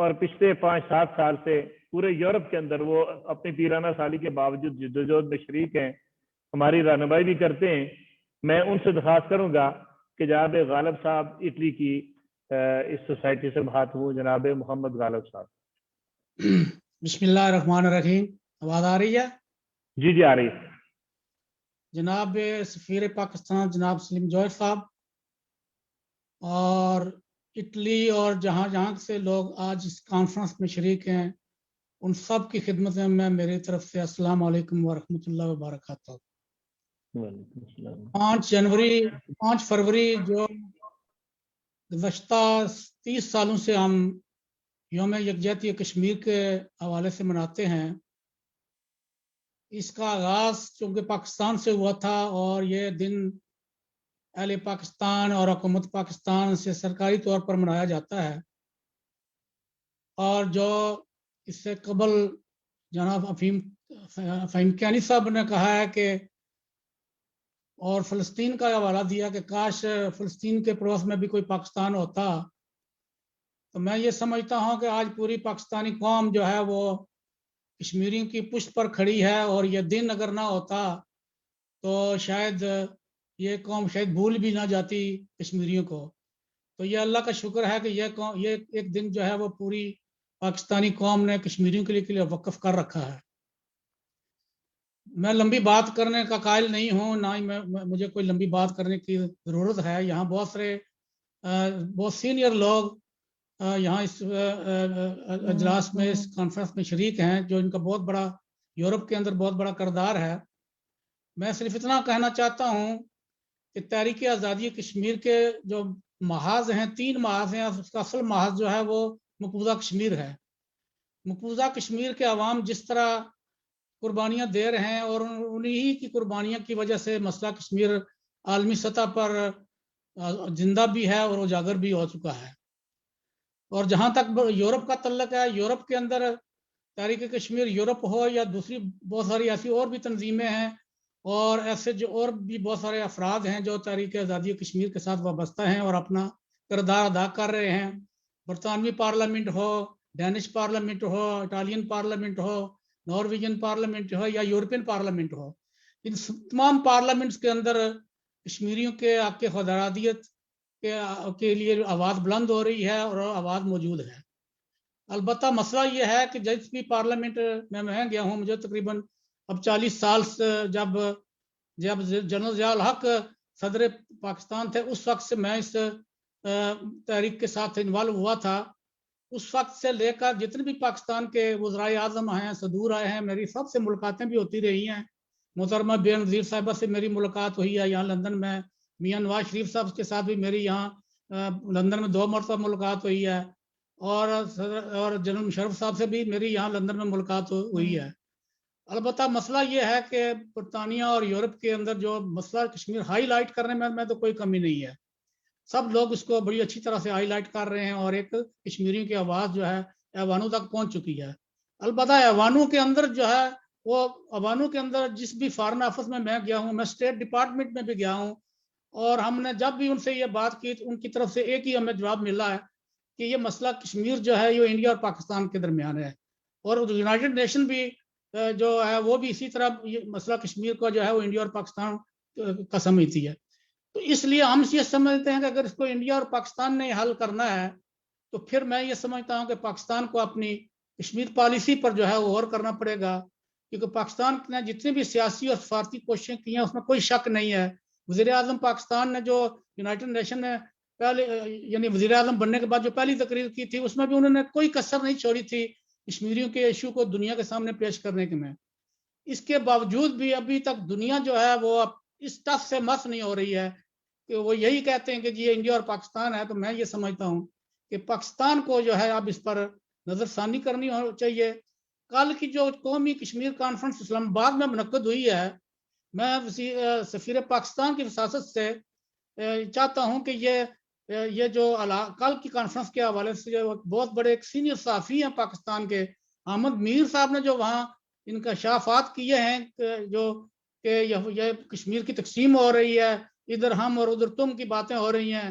Speaker 2: اور پچھلے 5-7 سال سے پورے یورپ کے اندر وہ اپنی پیرانہ سالی کے باوجود جدوجہد میں شریک ہیں، ہماری رہنمائی بھی کرتے ہیں۔ میں ان سے درخواست کروں گا کہ جناب غالب صاحب اٹلی کی اس سوسائٹی سے بات ہوں، جناب محمد غالب صاحب۔
Speaker 6: بسم اللہ الرحمن الرحیم، آواز آ رہی ہے؟
Speaker 2: جی آ رہی ہے۔
Speaker 6: جناب سفیر پاکستان جناب سلیم جوہر صاحب اور اٹلی اور جہاں جہاں سے لوگ آج اس کانفرنس میں شریک ہیں، ان سب کی خدمت میں میری طرف سے السلام علیکم ورحمۃ اللہ وبرکاتہ۔ 5 فروری جو گزشتہ 30 سالوں سے ہم یوم یکجہتی کشمیر کے حوالے سے مناتے ہیں، اس کا آغاز چونکہ پاکستان سے ہوا تھا اور یہ دن اہل پاکستان اور حکومت پاکستان سے سرکاری طور پر منایا جاتا ہے، اور جو اس سے قبل جناب فہیم کیانی صاحب نے کہا ہے کہ اور فلسطین کا حوالہ دیا کہ کاش فلسطین کے پڑوس میں بھی کوئی پاکستان ہوتا، تو میں یہ سمجھتا ہوں کہ آج پوری پاکستانی قوم جو ہے وہ کشمیریوں کی پشت پر کھڑی ہے، اور یہ دن اگر نہ ہوتا تو شاید یہ قوم شاید بھول بھی نہ جاتی کشمیریوں کو۔ تو یہ اللہ کا شکر ہے کہ یہ ایک دن جو ہے وہ پوری پاکستانی قوم نے کشمیریوں کے لیے وقف کر رکھا ہے۔ میں لمبی بات کرنے کا قائل نہیں ہوں، نہ ہی مجھے کوئی لمبی بات کرنے کی ضرورت ہے۔ یہاں بہت سینئر لوگ یہاں اس اجلاس میں، اس کانفرنس میں شریک ہیں، جو ان کا بہت بڑا یورپ کے اندر بہت بڑا کردار ہے۔ میں صرف اتنا کہنا چاہتا ہوں کہ تحریک آزادی کشمیر کے جو محاذ ہیں، 3 محاذ ہیں، اس کا اصل محاذ جو ہے وہ مقبوضہ کشمیر ہے۔ مقبوضہ کشمیر کے عوام جس طرح قربانیاں دے رہے ہیں، اور انہی کی قربانیاں کی وجہ سے مسئلہ کشمیر عالمی سطح پر زندہ بھی ہے اور اجاگر بھی ہو چکا ہے۔ اور جہاں تک یورپ کا تعلق ہے، یورپ کے اندر تحریک کشمیر یورپ ہو یا دوسری بہت ساری ایسی اور بھی تنظیمیں ہیں، اور ایسے جو اور بھی بہت سارے افراد ہیں جو تحریک آزادی کشمیر کے ساتھ وابستہ ہیں اور اپنا کردار ادا کر رہے ہیں۔ برطانوی پارلیمنٹ ہو، ڈینش پارلیمنٹ ہو، اٹالین پارلیمنٹ ہو، نارویجن پارلیمنٹ ہو یا یورپین پارلیمنٹ ہو، ان تمام پارلیمنٹس کے اندر کشمیریوں کے حق کے خودارادیت کے لیے آواز بلند ہو رہی ہے اور آواز موجود ہے۔ البتہ مسئلہ یہ ہے کہ جس بھی پارلیمنٹ میں گیا ہوں، مجھے تقریباً اب 40 سال سے جب جنرل ضیاء الحق صدر پاکستان تھے، اس وقت سے میں اس تحریک کے ساتھ انوالو ہوا تھا۔ اس وقت سے لے کر جتنے بھی پاکستان کے وزرائے اعظم ہیں، صدور آئے ہیں، میری سب سے ملاقاتیں بھی ہوتی رہی ہیں۔ محترمہ بے نظیر صاحبہ سے میری ملاقات ہوئی ہے یہاں لندن میں، میاں نواز شریف صاحب کے ساتھ بھی میری یہاں لندن میں 2 مرتبہ ملاقات ہوئی ہے، اور جنرل مشرف صاحب سے بھی میری یہاں لندن میں ملاقات ہوئی ہے۔ البتہ مسئلہ یہ ہے کہ برطانیہ اور یورپ کے اندر جو مسئلہ کشمیر ہائی لائٹ کرنے میں تو کوئی کمی نہیں ہے، سب لوگ اس کو بڑی اچھی طرح سے ہائی لائٹ کر رہے ہیں، اور ایک کشمیریوں کی آواز جو ہے ایوانوں تک پہنچ چکی ہے۔ البتہ ایوانوں کے اندر جو ہے وہ ایوانوں کے اندر جس بھی فارن آفس میں گیا ہوں، میں اسٹیٹ ڈپارٹمنٹ میں بھی گیا ہوں، اور ہم نے جب بھی ان سے یہ بات کی تو ان کی طرف سے ایک ہی ہمیں جواب ملا ہے کہ یہ مسئلہ کشمیر جو ہے یہ انڈیا اور پاکستان کے درمیان ہے، اور یونائٹڈ نیشن بھی جو ہے وہ بھی اسی طرح یہ مسئلہ کشمیر کو جو ہے وہ انڈیا اور پاکستان کا سمجھتی ہے۔ تو اس لیے ہم یہ سمجھتے ہیں کہ اگر اس کو انڈیا اور پاکستان نے حل کرنا ہے تو پھر میں یہ سمجھتا ہوں کہ پاکستان کو اپنی کشمیر پالیسی پر جو ہے وہ غور کرنا پڑے گا، کیونکہ پاکستان نے جتنی بھی سیاسی اور سفارتی کوششیں کی ہیں اس میں کوئی شک نہیں ہے۔ وزیر اعظم پاکستان نے جو یونائٹڈ نیشن نے پہلے یعنی وزیر اعظم بننے کے بعد جو پہلی تقریر کی تھی، اس میں بھی انہوں نے کوئی کسر نہیں چھوڑی تھی کشمیریوں کے ایشو کو دنیا کے سامنے پیش کرنے کے میں۔ اس کے باوجود بھی ابھی تک دنیا جو ہے وہ اس ٹس سے مس نہیں ہو رہی ہے کہ وہ یہی کہتے ہیں کہ جی یہ انڈیا اور پاکستان ہے۔ تو میں یہ سمجھتا ہوں کہ پاکستان کو جو ہے اب اس پر نظر ثانی کرنی چاہیے۔ کل کی جو قومی کشمیر کانفرنس اسلام آباد میں منعقد ہوئی ہے، میں سفیر پاکستان کی وساطت سے چاہتا ہوں کہ یہ جو کل کی کانفرنس کے حوالے سے جو بہت بڑے ایک سینئر صحافی ہیں پاکستان کے، احمد میر صاحب نے جو وہاں انکشافات کیے ہیں جو کہ یہ کشمیر کی تقسیم ہو رہی ہے، ادھر ہم اور ادھر تم کی باتیں ہو رہی ہیں،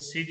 Speaker 2: CG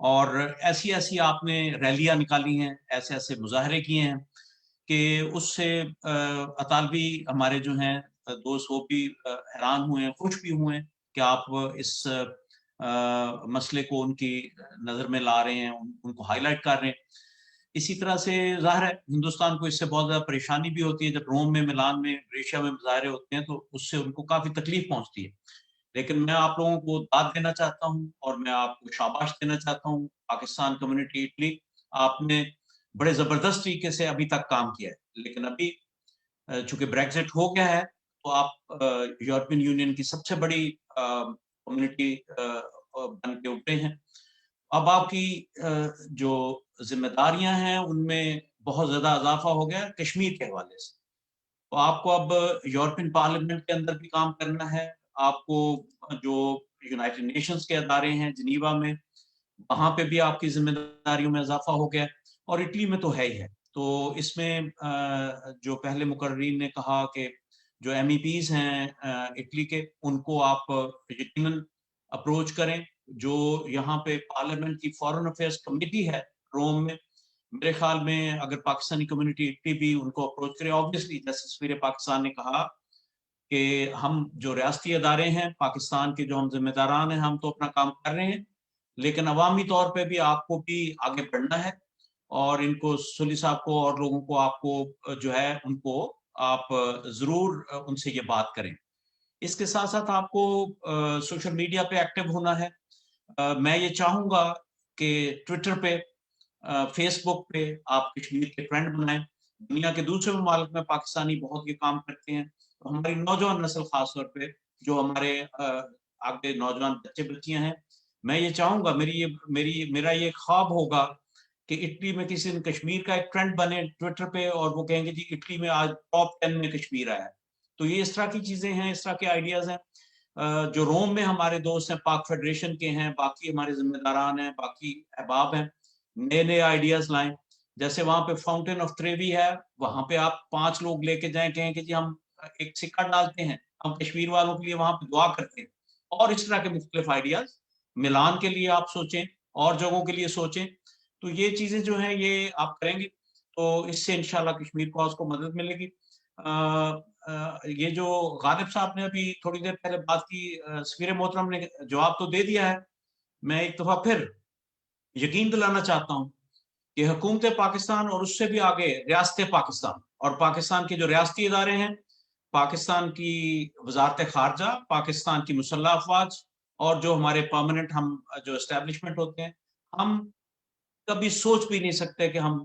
Speaker 7: اور ایسی ایسی آپ نے ریلیاں نکالی ہیں, ایسے ایسے مظاہرے کیے ہیں کہ اس سے اطالوی ہمارے جو ہیں دوست وہ بھی حیران ہوئے ہیں, خوش بھی ہوئے ہیں کہ آپ اس مسئلے کو ان کی نظر میں لا رہے ہیں, ان کو ہائی لائٹ کر رہے ہیں. اسی طرح سے ظاہر ہے ہندوستان کو اس سے بہت زیادہ پریشانی بھی ہوتی ہے. جب روم میں, ملان میں, گریشیا میں مظاہرے ہوتے ہیں تو اس سے ان کو کافی تکلیف پہنچتی ہے. لیکن میں آپ لوگوں کو داد دینا چاہتا ہوں اور میں آپ کو شاباش دینا چاہتا ہوں. پاکستان کمیونٹی اٹلی, آپ نے بڑے زبردست طریقے سے ابھی تک کام کیا ہے, لیکن ابھی چونکہ بریگزٹ ہو گیا ہے تو آپ یورپین یونین کی سب سے بڑی کمیونٹی بن کے ابھرے ہیں. اب آپ کی جو ذمہ داریاں ہیں ان میں بہت زیادہ اضافہ ہو گیا کشمیر کے حوالے سے. تو آپ کو اب یورپین پارلیمنٹ کے اندر بھی کام کرنا ہے. آپ کو جو یونائٹڈ نیشنز کے ادارے ہیں جنیوا میں, وہاں پہ بھی آپ کی ذمہ داریوں میں اضافہ ہو گیا, اور اٹلی میں تو ہے ہی ہے. تو اس میں جو پہلے مقررین نے کہا کہ جو ایم ای پیز ہیں اٹلی کے, ان کو آپ یقیناً اپروچ کریں. جو یہاں پہ پارلیمنٹ کی فارن افیئرس کمیٹی ہے روم میں, میرے خیال میں اگر پاکستانی کمیونٹی اٹلی بھی ان کو اپروچ کرے, آبویسلی جیسے سفیر پاکستان نے کہا کہ ہم جو ریاستی ادارے ہیں پاکستان کے, جو ہم ذمہ داران ہیں, ہم تو اپنا کام کر رہے ہیں, لیکن عوامی طور پہ بھی آپ کو بھی آگے بڑھنا ہے. اور ان کو سلی صاحب کو اور لوگوں کو, آپ کو جو ہے ان کو آپ ضرور ان سے یہ بات کریں. اس کے ساتھ ساتھ آپ کو سوشل میڈیا پہ ایکٹیو ہونا ہے. میں یہ چاہوں گا کہ ٹویٹر پہ, فیس بک پہ آپ کشمیر کے ٹرینڈ بنائیں. دنیا کے دوسرے ممالک میں پاکستانی بہت یہ کام کرتے ہیں. تو ہماری نوجوان نسل خاص طور پہ, جو ہمارے آگے نوجوان بچے بچیاں ہیں, میں یہ چاہوں گا, میرا یہ خواب ہوگا کہ اٹلی میں کسی دن کشمیر کا ایک ٹرینڈ بنے ٹویٹر پہ, اور وہ کہیں گے جی اٹلی میں آج ٹاپ 10 میں کشمیر آیا ہے. تو یہ اس طرح کی چیزیں ہیں, اس طرح کے آئیڈیاز ہیں. جو روم میں ہمارے دوست ہیں پاک فیڈریشن کے ہیں, باقی ہمارے ذمہ داران ہیں, باقی احباب ہیں, نئے نئے آئیڈیاز لائیں. جیسے وہاں پہ فاؤنٹین آف تریوی ہے, وہاں پہ آپ 5 لوگ لے کے جائیں, کہیں کہ جی ہم ایک سکہ ڈالتے ہیں, ہم کشمیر والوں کے لیے وہاں پہ دعا کرتے ہیں. اور اس طرح کے مختلف آئیڈیاز ملان کے لیے آپ سوچیں, اور جگہوں کے لیے سوچیں. تو یہ چیزیں جو ہیں یہ آپ کریں گے تو اس سے انشاءاللہ کشمیر کاز کو مدد ملے گی. یہ جو غالب صاحب نے ابھی تھوڑی دیر پہلے بات کی, سفیر محترم نے جواب تو دے دیا ہے. میں ایک دفعہ پھر یقین دلانا چاہتا ہوں کہ حکومت پاکستان اور اس سے بھی آگے ریاست پاکستان اور پاکستان کے جو ریاستی ادارے ہیں, پاکستان کی وزارت خارجہ, پاکستان کی مسلح افواج, اور جو ہمارے پرماننٹ ہم جو اسٹیبلشمنٹ ہوتے ہیں, ہم کبھی سوچ بھی نہیں سکتے کہ ہم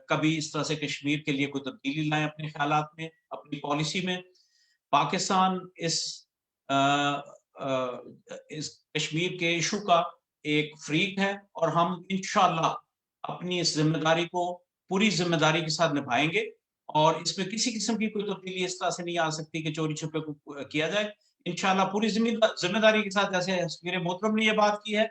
Speaker 7: کبھی اس طرح سے کشمیر کے لیے کوئی تبدیلی لائیں اپنے خیالات میں, اپنی پالیسی میں. پاکستان اس کشمیر کے ایشو کا ایک فریق ہے, اور ہم انشاءاللہ اپنی اس ذمہ داری کو پوری ذمہ داری کے ساتھ نبھائیں گے. اور اس میں کسی قسم کی کوئی تبدیلی اس طرح سے نہیں آ سکتی کہ چوری چھپے کو کیا جائے. انشاءاللہ پوری ذمہ داری کے ساتھ, جیسے سفیر محترم نے یہ بات کی ہے,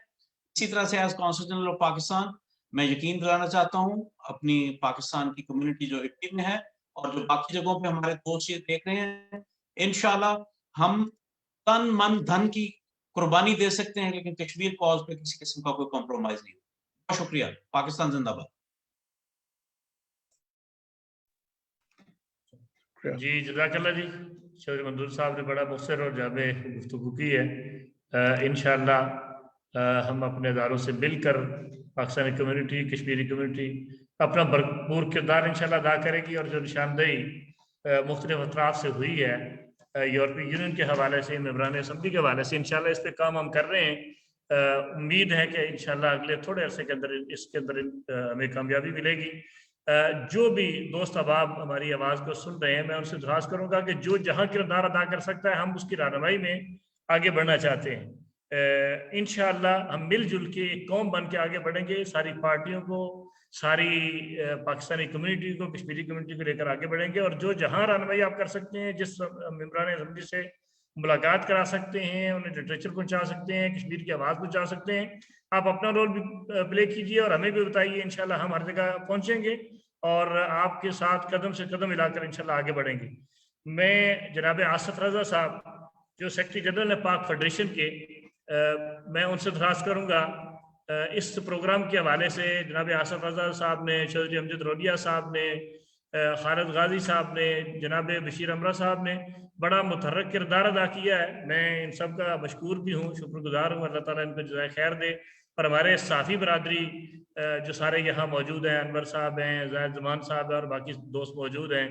Speaker 7: اسی طرح سے ایز قونصل جنرل آف پاکستان میں یقین دلانا چاہتا ہوں اپنی پاکستان کی کمیونٹی جو اٹلی میں ہے اور جو باقی جگہوں پہ ہمارے دوست یہ دیکھ رہے ہیں, انشاءاللہ ہم تن من دھن کی قربانی دے سکتے ہیں, لیکن کشمیر کاز پہ کسی قسم کا کوئی کمپرومائز نہیں. بہت شکریہ. پاکستان زندہ باد.
Speaker 2: جی جزاک اللہ جی. چودھری منظور صاحب نے بڑا مختصر اور جامع گفتگو کی ہے. انشاءاللہ ہم اپنے اداروں سے مل کر پاکستانی کمیونٹی, کشمیری کمیونٹی اپنا بھرپور کردار انشاءاللہ ادا کرے گی. اور جو نشاندہی مختلف اطراف سے ہوئی ہے یورپی یونین کے حوالے سے, ممبران اسمبلی کے حوالے سے, انشاءاللہ اس پہ کام ہم کر رہے ہیں. امید ہے کہ انشاءاللہ اگلے تھوڑے عرصے کے اندر اس کے اندر ہمیں کامیابی ملے گی. جو بھی دوست احباب ہماری آواز کو سن رہے ہیں, میں ان سے درخواست کروں گا کہ جو جہاں کردار ادا کر سکتا ہے ہم اس کی رہنمائی میں آگے بڑھنا چاہتے ہیں. انشاءاللہ ہم مل جل کے ایک قوم بن کے آگے بڑھیں گے. ساری پارٹیوں کو, ساری پاکستانی کمیونٹی کو, کشمیری کمیونٹی کو لے کر آگے بڑھیں گے. اور جو جہاں رہنمائی آپ کر سکتے ہیں, جس ممبران اسمبلی سے ملاقات کرا سکتے ہیں, انہیں لٹریچر پہنچا سکتے ہیں, کشمیر کی آواز پہنچا سکتے ہیں, آپ اپنا رول بھی پلے کیجیے اور ہمیں بھی بتائیے. انشاءاللہ ہم ہر جگہ پہنچیں گے اور آپ کے ساتھ قدم سے قدم ملا کر انشاءاللہ آگے بڑھیں گے. میں جناب آصف رضا صاحب جو سیکرٹری جنرل ہے پاک فیڈریشن کے, میں ان سے درخواست کروں گا اس پروگرام کے حوالے سے جناب آصف رضا صاحب نے، چودھری امجد رولیا صاحب نے، خالد غازی صاحب نے، جناب بشیر امرا صاحب نے بڑا متحرک کردار ادا کیا ہے. میں ان سب کا مشکور بھی ہوں، شکر گزار ہوں. اللہ تعالیٰ ان کو جزائے خیر دے. اور ہمارے صحافی برادری جو سارے یہاں موجود ہیں، انور صاحب ہیں، زاہد زمان صاحب ہیں، اور باقی دوست موجود ہیں،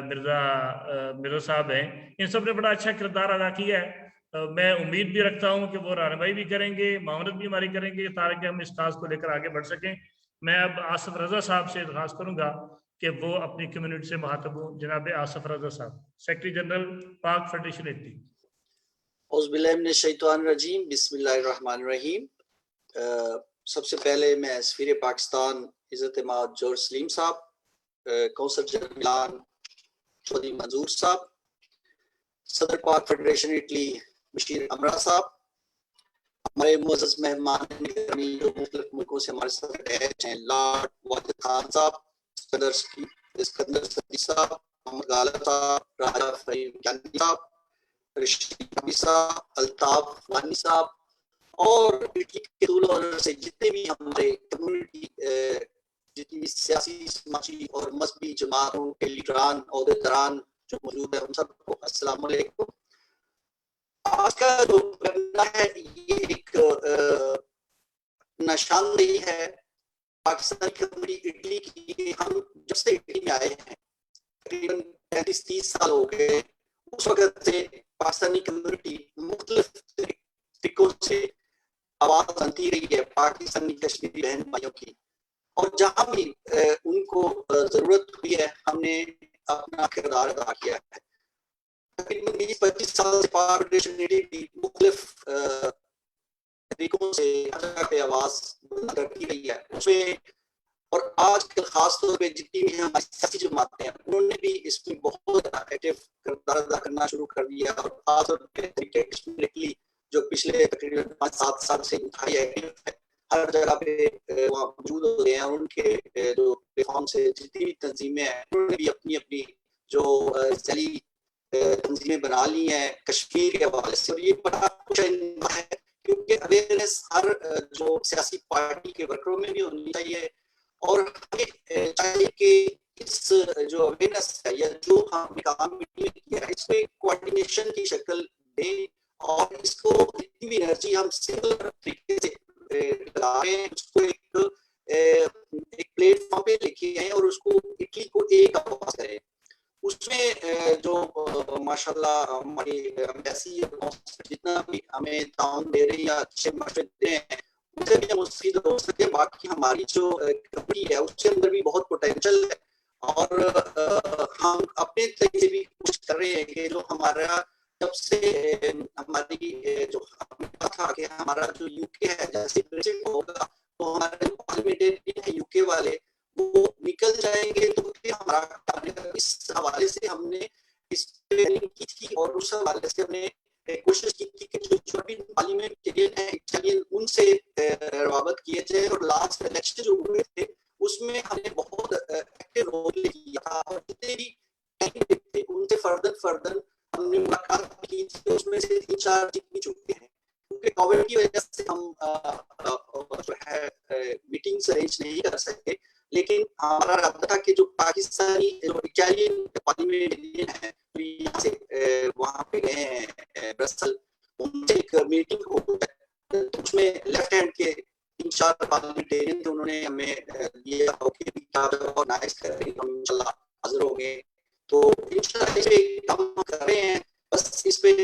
Speaker 2: مرزا صاحب ہیں، ان سب نے بڑا اچھا کردار ادا کیا ہے. میں امید بھی رکھتا ہوں کہ وہ رہنمائی بھی کریں گے، معاونت بھی ہماری کریں گے تاکہ ہم اس کاز کو لے کر آگے بڑھ سکیں. میں اب آصف رضا صاحب سے درخواست کروں گا کہ وہ اپنی کمیونٹی سے مخاطب ہوں. جناب آصف رضا صاحب، سیکرٹری جنرل پاک فیڈریشن اٹلی.
Speaker 8: اعوذ باللہ من الشیطان الرجیم، بسم اللہ الرحمن الرحیم. سب سے پہلے میں سفیر پاکستان عزت مآب جورج سلیم صاحب، قونصل جنرل ملان چودھری منظور صاحب، صدر پاک فیڈریشن اٹلی بشیر امرا صاحب، ہمارے معزز مہمان گرامی جو مختلف ملکوں سے ہمارے ساتھ اٹیچ ہیں، لارڈ واجد خان صاحب، اسکندر صدی صاحب، محمد غالب صاحب، راجہ فہیم چاندی صاحب، رشید نبی صاحب، الطاف وانی صاحب، اور اٹلی کے طول و عرض سے جتنے بھی ہمارے کمیونٹی، جتنی بھی سیاسی، سماجی اور مذہبی جماعتوں کے لیڈران، عہدیداران جو موجود ہیں، ان سب کو السلام علیکم. آج کا جو کرنا ہے یہ ایک نشاندہی ہے پاکستانی کمیونٹی اٹلی کی کہ ہم جب سے اٹلی میں آئے ہیں تقریباً 35-30 سال ہو گئے، اس وقت سے پاکستانی کمیونٹی مختلف طریقوں سے آواز بنتی رہی ہے پاکستانی کشمیری بہن بھائیوں کی، اور جہاں بھی ان کو ضرورت ہوئی ہے ہم نے اپنا کردار ادا کیا ہے. تقریباً 20-25 سال سے پاک فیڈریشن اٹلی مختلف طریقوں سے ہر جگہ پہ آواز بلند کرتی رہی ہے اس میں، اور آج کل خاص طور پہ جتنی بھی ہماری سیاسی جماعتیں ہیں انہوں نے بھی اس میں بہت ایکٹیو کردار ادا کرنا شروع کر دیا، اور خاص طور پہ طریقے کشمیر اٹلی جو پچھلے تقریباً 5-7 سال سے انتہائی ایکٹیو ہے، ہر جگہ پہ وہاں موجود ہو گئے ہیں. اور ان کے جو ریفارم سے جتنی بھی تنظیمیں ہیں انہوں نے بھی اپنی اپنی جو ذیلی تنظیمیں بنا لی ہیں کشمیر کے حوالے سے، اور یہ بڑا کچھ ہے کیونکہ اویئرنیس ہر جو سیاسی پارٹی کے ورکروں میں بھی ہونی چاہیے، اور ہمیں چاہیے کہ اس جو اویئرنیس ہے یا جو ہم نے کام کیا ہے اس میں کوآرڈینیشن کی شکل دیں، اور اس کو اتنی بھی انرجی ہم سنگل طریقے سے لگا رہے ہیں، اس کو ایک پلیٹ فارم پہ لے کے آئیں اور اس کو اٹلی کو ایک آواز کریں. اس میں جو ماشاءاللہ ہماری ایمبیسی جتنا بھی ہمیں تعاون دے رہے ہیں یا اچھے مشورے دے رہے ہیں ان سے بھی ہم مستفید ہو سکے. باقی ہماری جو کمیونٹی ہے اس کے اندر بھی بہت پوٹینشل ہے، اور ہم اپنے طریقے سے بھی کوشش کر رہے ہیں کہ جو ہمارا جب سے ہماری جو تھا کہ ہمارا جو یو کے ہے جیسے پریزیڈنٹ ہوگا تو ہمارے جو پارلیمنٹرین ہے یو کے والے وہ نکل جائیں گے، تو پھر ہمارا اس حوالے سے ہم نے اس ٹریننگ کی تھی، اور اس حوالے سے ہم نے کوشش کی تھی کہ جو بھی پارلیمنٹرین ہیں ان سے روابط کیے جائے. اور لاسٹ الیکشن جو ہوئے تھے اس میں ہم نے بہت ایکٹیو رول کیا تھا، اور جتنے بھی کینڈیڈیٹ تھے ان سے فردر ہم نے ملاقات کی تھی، اس میں سے 3-4 جیت بھی چکے ہیں. کیونکہ کووڈ کی وجہ سے ہم جو ہے میٹنگس ارینج نہیں کر سکتے، لیکن ہمارا رابطہ تھا کہ جو پاکستانی جو اٹالین پارلیمنٹرین ہیں جو یہاں سے وہاں پہ گئے ہیں برسل، ان سے ایک میٹنگ ہو جائے. اس میں لیفٹ ہینڈ کے 3-4 پارلیمنٹرین تھے، انہوں نے ہمیں یہ اوکے کیا آرگنائز کر رہے ہیں، ہم انشاءاللہ حاضر ہوں گے. تو انشاءاللہ اس پہ ہم کر رہے ہیں، بس اس پہ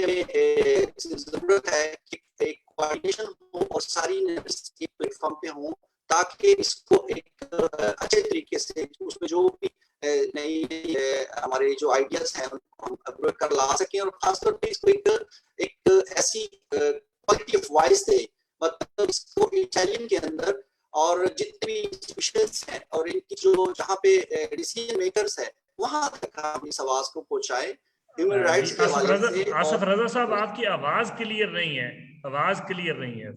Speaker 8: ضرورت ہے کہ ایک کوآرڈینیشن ہو اور ساری ایک پلیٹ فارم پہ ہوں تاکہ اس کو ایک اچھے طریقے سے اس میں جو بھی نئی ہمارے جو آئیڈیاز ہیں ہم اپروچ کر لا سکیں، اور خاص طور پہ اس کو ایک ایسی کوالٹی آف وائس دے، مطلب اس کو اٹالین کے اندر اور جتنے بھی انسٹیٹیوشنز ہیں اور ان کی جو جہاں پہ ڈیسیژن میکرز ہیں وہاں تک ہم اس آواز کو پہنچائیں ہیومن رائٹس کے حوالے سے.
Speaker 2: آصف رضا صاحب آپ کی آواز کلیئر نہیں ہے، آواز کلیئر نہیں ہے.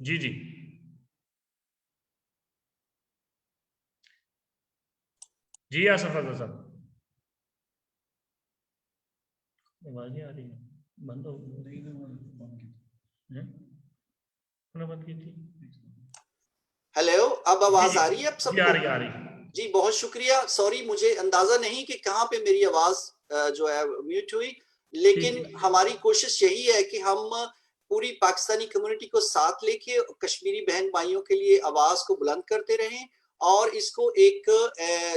Speaker 2: جی جی جی آصف رضا صاحب آواز نہیں آ رہی ہے, بند ہو گئی بند کی تھی.
Speaker 8: ہیلو, اب آواز آ رہی ہے اب سب
Speaker 2: جی
Speaker 8: کو؟
Speaker 2: آ رہی ہے.
Speaker 8: جی بہت شکریہ. سوری مجھے اندازہ نہیں کہ کہاں پہ میری آواز جو ہے میوٹ ہوئی, لیکن ہماری کوشش یہی ہے کہ ہم پوری پاکستانی کمیونٹی کو ساتھ لے کے کشمیری بہن بھائیوں کے لیے آواز کو بلند کرتے رہیں, اور اس کو ایک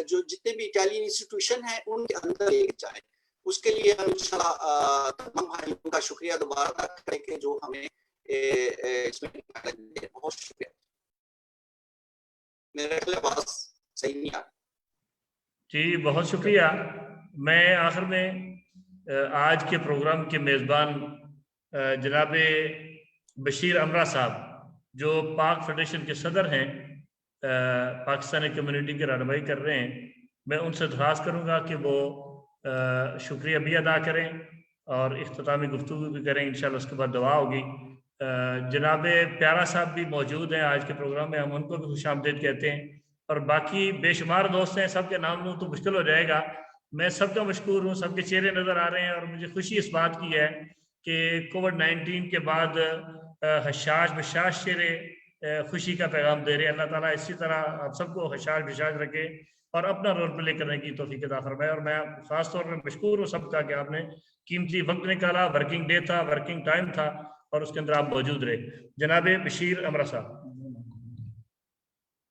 Speaker 8: جو جتنے بھی اٹالین انسٹیٹیوشن ہیں ان کے اندر لے جائیں. اس کے لیے ہم انشاءاللہ تمام بھائیوں کا شکریہ دوبارہ ادا کریں کہ جو ہمیں اس میں بہت شکریہ. میرے خیال آواز صحیح نہیں آ رہی.
Speaker 2: جی بہت شکریہ. میں آخر میں آج کے پروگرام کے میزبان جناب بشیر امرا صاحب جو پاک فیڈریشن کے صدر ہیں, پاکستانی کمیونٹی کی رہنمائی کر رہے ہیں, میں ان سے درخواست کروں گا کہ وہ شکریہ بھی ادا کریں اور اختتامی گفتگو بھی کریں. انشاءاللہ اس کے بعد دعا ہوگی. جناب پیارا صاحب بھی موجود ہیں آج کے پروگرام میں, ہم ان کو بھی خوش آمدید کہتے ہیں, اور باقی بے شمار دوست ہیں, سب کے نام لوں تو مشکل ہو جائے گا. میں سب کا مشکور ہوں, سب کے چہرے نظر آ رہے ہیں, اور مجھے خوشی اس بات کی ہے کہ کووڈ-19 کے بعد حشاش بشاش چہرے خوشی کا پیغام دے رہے ہیں. اللہ تعالیٰ اسی طرح آپ سب کو حشاش بشاش رکھے اور اپنا رول پلے کرنے کی توفیق عطا فرمائے. اور میں خاص طور پر مشکور ہوں سب کا کہ آپ نے قیمتی وقت نکالا, ورکنگ ڈے تھا, ورکنگ ٹائم تھا, اور اس کے اندر آپ موجود رہے. جناب بشیر امرا صاحب.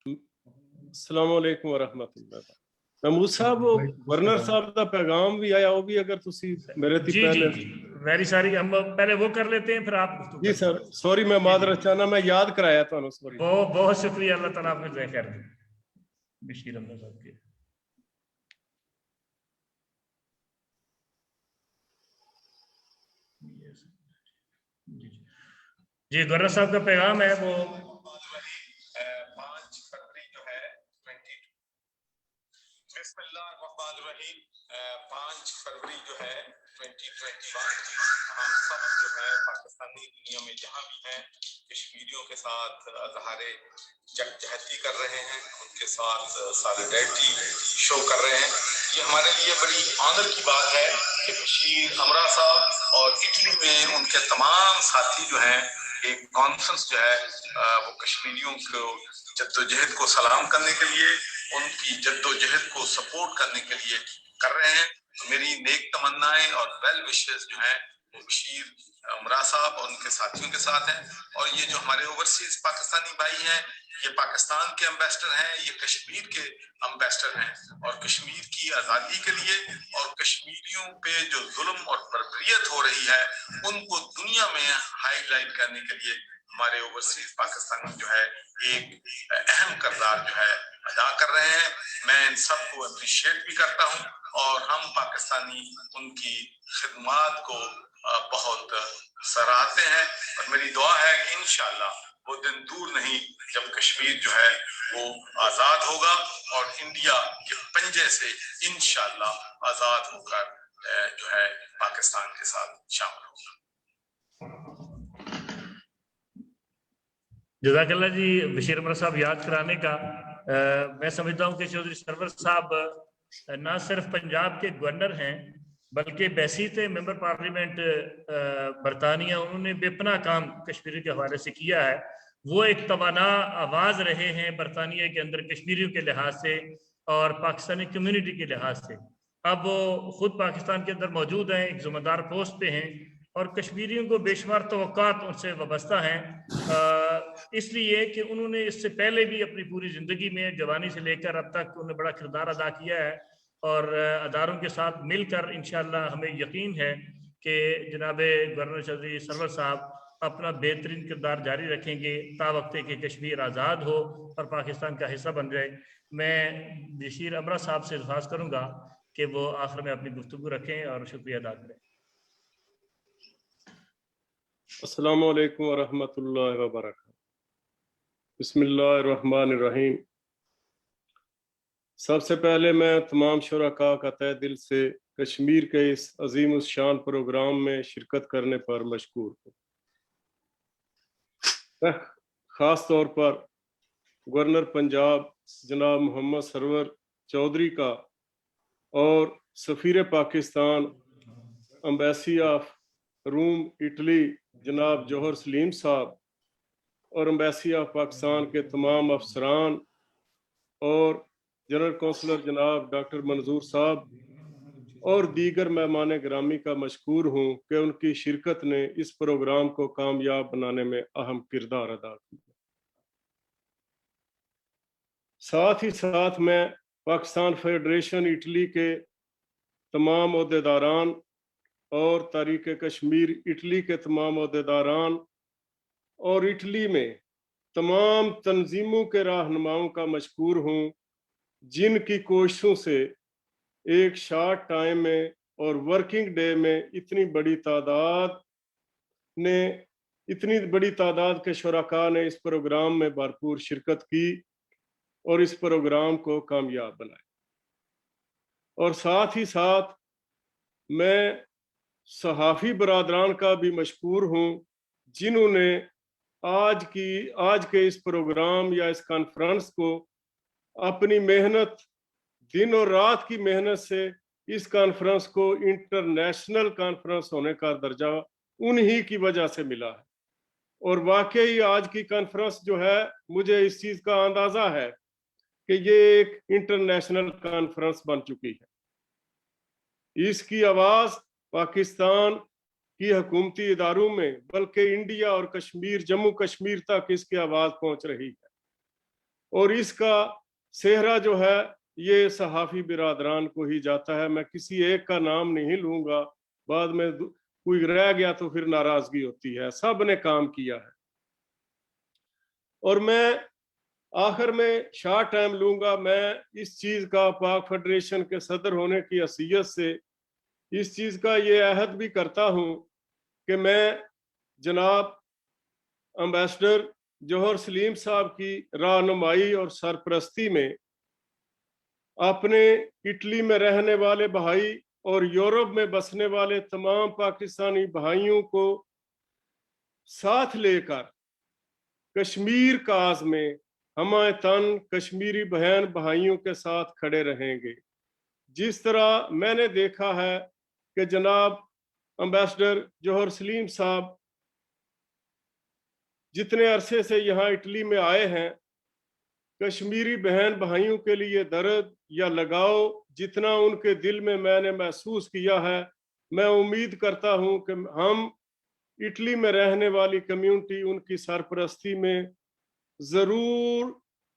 Speaker 9: السلام علیکم ورحمۃ اللہ. محمود صاحب گورنر صاحب کا پیغام بھی آیا, وہ بھی اگر تسی میرے تھی پہلے.
Speaker 2: جی ویری ساری, ہم پہلے وہ کر لیتے ہیں پھر آپ.
Speaker 9: جی سر سوری, میں معذرت چاہنا, میں یاد کرایا تھا. سوری,
Speaker 2: بہت شکریہ. اللہ تعالیٰ آپ کو جزائے خیر دے. بشیر امرا صاحب کے جی گورنر صاحب کا پیغام ہے وہ
Speaker 10: 5 فروری جو ہے بسم اللہ الرحمن الرحیم. 5 فروری جو ہے 2021 ہم سب جو ہے پاکستانی دنیا میں جہاں بھی ہیں کشمیریوں کے ساتھ اظہار یکجہتی کر رہے ہیں, ان کے ساتھ سالیڈیرٹی شو کر رہے ہیں. یہ ہمارے لیے بڑی آنر کی بات ہے کہ بشیر امرا صاحب اور اٹلی میں ان کے تمام ساتھی جو ہیں ایک کانفرنس جو ہے وہ کشمیریوں کو جدوجہد کو سلام کرنے کے لیے, ان کی جدوجہد کو سپورٹ کرنے کے لیے کر رہے ہیں. میری نیک تمنائیں اور ویل وشز جو ہیں وہ بشیر امرا صاحب اور ان کے ساتھیوں کے ساتھ ہیں. اور یہ جو ہمارے اوورسیز پاکستانی بھائی ہیں, یہ پاکستان کے امبیسڈر ہیں, یہ کشمیر کے امبیسڈر ہیں, اور کشمیر کی آزادی کے لیے اور کشمیریوں پہ جو ظلم اور بربریت ہو رہی ہے ان کو دنیا میں ہائی لائٹ کرنے کے لیے ہمارے اوورسیز پاکستانی جو ہے ایک اہم کردار جو ہے ادا کر رہے ہیں. میں ان سب کو اپریشیٹ بھی کرتا ہوں, اور ہم پاکستانی ان کی خدمات کو بہت سراہتے ہیں. اور میری دعا ہے کہ انشاءاللہ وہ دن دور نہیں جب کشمیر جو ہے وہ آزاد ہوگا اور انڈیا کے پنجے سے انشاءاللہ آزاد ہو کر جو ہے پاکستان کے ساتھ شامل ہوگا.
Speaker 2: جزاک اللہ جی بشیر امرا صاحب یاد کرانے کا. میں سمجھتا ہوں کہ چودھری سرور صاحب نہ صرف پنجاب کے گورنر ہیں بلکہ بحیثیت ممبر پارلیمنٹ برطانیہ, انہوں نے بے پناہ کام کشمیری کے حوالے سے کیا ہے. وہ ایک توانا آواز رہے ہیں برطانیہ کے اندر کشمیریوں کے لحاظ سے اور پاکستانی کمیونٹی کے لحاظ سے. اب وہ خود پاکستان کے اندر موجود ہیں, ایک ذمہ دار پوسٹ پہ ہیں, اور کشمیریوں کو بے شمار توقعات ان سے وابستہ ہیں, اس لیے کہ انہوں نے اس سے پہلے بھی اپنی پوری زندگی میں جوانی سے لے کر اب تک انہوں نے بڑا کردار ادا کیا ہے, اور اداروں کے ساتھ مل کر انشاءاللہ ہمیں یقین ہے کہ جناب گورنر چودھری سرور صاحب اپنا بہترین کردار جاری رکھیں گے تا وقت کہ کشمیر آزاد ہو اور پاکستان کا حصہ بن جائے. میں بشیر امرا صاحب سے درخواست کروں گا کہ وہ آخر میں اپنی گفتگو رکھیں اور شکریہ ادا کریں.
Speaker 9: السلام علیکم ورحمۃ اللہ وبرکاتہ. بسم اللہ الرحمن الرحیم. سب سے پہلے میں تمام شرکاء کا تہ دل سے کشمیر کے اس عظیم الشان پروگرام میں شرکت کرنے پر مشکور ہوں. خاص طور پر گورنر پنجاب جناب محمد سرور چودھری کا اور سفیر Pakistan embassy of room Italy جناب جوہر سلیم صاحب اور امبیسی آف پاکستان کے تمام افسران اور جنرل کونسلر جناب ڈاکٹر منظور صاحب اور دیگر مہمان گرامی کا مشکور ہوں کہ ان کی شرکت نے اس پروگرام کو کامیاب بنانے میں اہم کردار ادا کیا۔ ساتھ ہی ساتھ میں پاکستان فیڈریشن اٹلی کے تمام عہدیداران اور تحریک کشمیر اٹلی کے تمام عہدیداران اور اٹلی میں تمام تنظیموں کے رہنماؤں کا مشکور ہوں، جن کی کوششوں سے ایک شارٹ ٹائم میں اور ورکنگ ڈے میں اتنی بڑی تعداد کے شرکاء نے اس پروگرام میں بھرپور شرکت کی اور اس پروگرام کو کامیاب بنایا۔ اور ساتھ ہی ساتھ میں صحافی برادران کا بھی مشکور ہوں، جنہوں نے آج کے اس پروگرام یا اس کانفرنس کو اپنی محنت، دن اور رات کی محنت سے اس کانفرنس کو انٹرنیشنل کانفرنس ہونے کا درجہ انہی کی وجہ سے ملا ہے۔ اور واقعی آج کی کانفرنس جو ہے، مجھے اس چیز کا اندازہ ہے کہ یہ ایک انٹرنیشنل کانفرنس بن چکی ہے۔ اس کی آواز پاکستان کی حکومتی اداروں میں بلکہ انڈیا اور کشمیر، جموں کشمیر تک اس کی آواز پہنچ رہی ہے، اور اس کا سہرا جو ہے یہ صحافی برادران کو ہی جاتا ہے۔ میں کسی ایک کا نام نہیں لوں گا، بعد میں کوئی رہ گیا تو پھر ناراضگی ہوتی ہے، سب نے کام کیا ہے۔ اور میں آخر میں شارٹ ٹائم لوں گا، میں اس چیز کا پاک فیڈریشن کے صدر ہونے کی حیثیت سے اس چیز کا یہ عہد بھی کرتا ہوں کہ میں جناب امبیسڈر جوہر سلیم صاحب کی رہنمائی اور سرپرستی میں اپنے اٹلی میں رہنے والے بھائی اور یورپ میں بسنے والے تمام پاکستانی بھائیوں کو ساتھ لے کر کشمیر کاز میں ہمہ تن کشمیری بہن بھائیوں کے ساتھ کھڑے رہیں گے۔ جس طرح میں نے دیکھا ہے کہ جناب امبیسڈر جوہر سلیم صاحب جتنے عرصے سے یہاں اٹلی میں آئے ہیں، کشمیری بہن بھائیوں کے لیے درد یا لگاؤ جتنا ان کے دل میں نے محسوس کیا ہے، میں امید کرتا ہوں کہ ہم اٹلی میں رہنے والی کمیونٹی ان کی سرپرستی میں ضرور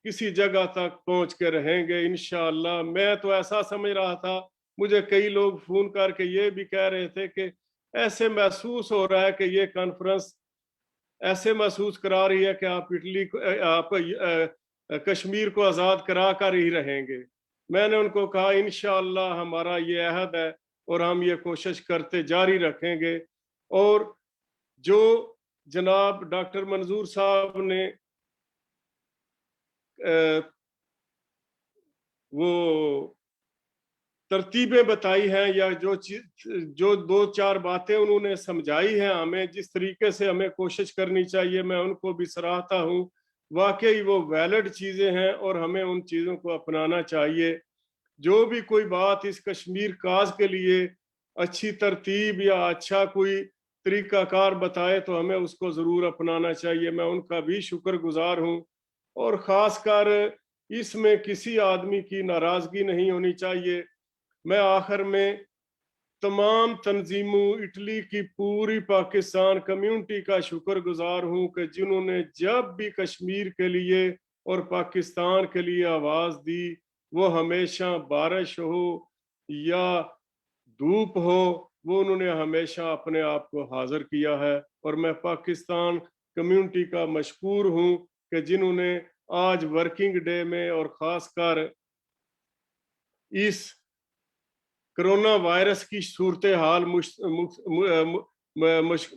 Speaker 9: کسی جگہ تک پہنچ کے رہیں گے انشاءاللہ۔ میں تو ایسا سمجھ رہا تھا، مجھے کئی لوگ فون کر کے یہ بھی کہہ رہے تھے کہ ایسے محسوس ہو رہا ہے کہ یہ کانفرنس ایسے محسوس کرا رہی ہے کہ آپ کشمیر کو آزاد کرا کر ہی رہیں گے۔ میں نے ان کو کہا انشاءاللہ ہمارا یہ عہد ہے اور ہم یہ کوشش کرتے جاری رکھیں گے۔ اور جو جناب ڈاکٹر منظور صاحب نے وہ ترتیبیں بتائی ہیں یا جو دو چار باتیں انہوں نے سمجھائی ہیں ہمیں، جس طریقے سے ہمیں کوشش کرنی چاہیے، میں ان کو بھی سراہتا ہوں۔ واقعی وہ ویلڈ چیزیں ہیں اور ہمیں ان چیزوں کو اپنانا چاہیے۔ جو بھی کوئی بات اس کشمیر کاز کے لیے اچھی ترتیب یا اچھا کوئی طریقہ کار بتائے تو ہمیں اس کو ضرور اپنانا چاہیے۔ میں ان کا بھی شکر گزار ہوں، اور خاص کر اس میں کسی آدمی کی ناراضگی نہیں ہونی چاہیے۔ میں آخر میں تمام تنظیموں، اٹلی کی پوری پاکستان کمیونٹی کا شکر گزار ہوں کہ جنہوں نے جب بھی کشمیر کے لیے اور پاکستان کے لیے آواز دی، وہ ہمیشہ بارش ہو یا دھوپ ہو، وہ انہوں نے ہمیشہ اپنے آپ کو حاضر کیا ہے۔ اور میں پاکستان کمیونٹی کا مشکور ہوں کہ جنہوں نے آج ورکنگ ڈے میں اور خاص کر اس کرونا وائرس کی صورتحال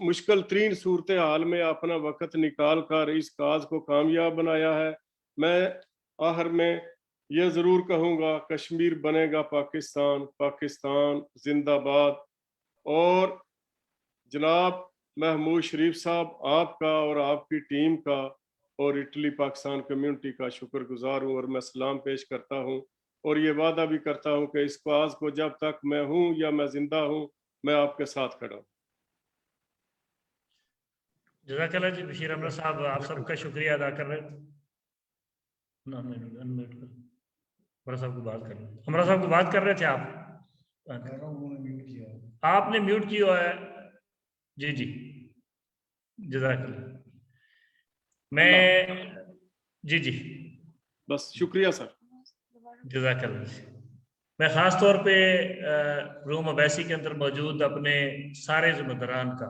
Speaker 9: مشکل ترین صورتحال میں اپنا وقت نکال کر اس کاز کو کامیاب بنایا ہے۔ میں آخر میں یہ ضرور کہوں گا، کشمیر بنے گا پاکستان، پاکستان زندہ باد۔ اور جناب محمود شریف صاحب، آپ کا اور آپ کی ٹیم کا اور اٹلی پاکستان کمیونٹی کا شکر گزار ہوں، اور میں سلام پیش کرتا ہوں اور یہ وعدہ بھی کرتا ہوں کہ اس کاز کو جب تک میں ہوں یا میں زندہ ہوں میں آپ کے ساتھ کھڑا ہوں.
Speaker 2: جزاک اللہ جی. بشیر احمد صاحب آپ سب کا شکریہ ادا کر رہے ہیں. عمرہ صاحب کو بات کر رہے ہیں. عمرہ صاحب کو بات کر رہے تھے آپ نے میوٹ کیا ہے. جی جی جزاک اللہ. میں جی جی
Speaker 9: بس شکریہ سر.
Speaker 2: جزاک اللہ. میں خاص طور پہ روم ابیسی کے اندر موجود اپنے سارے ذمہ داران کا،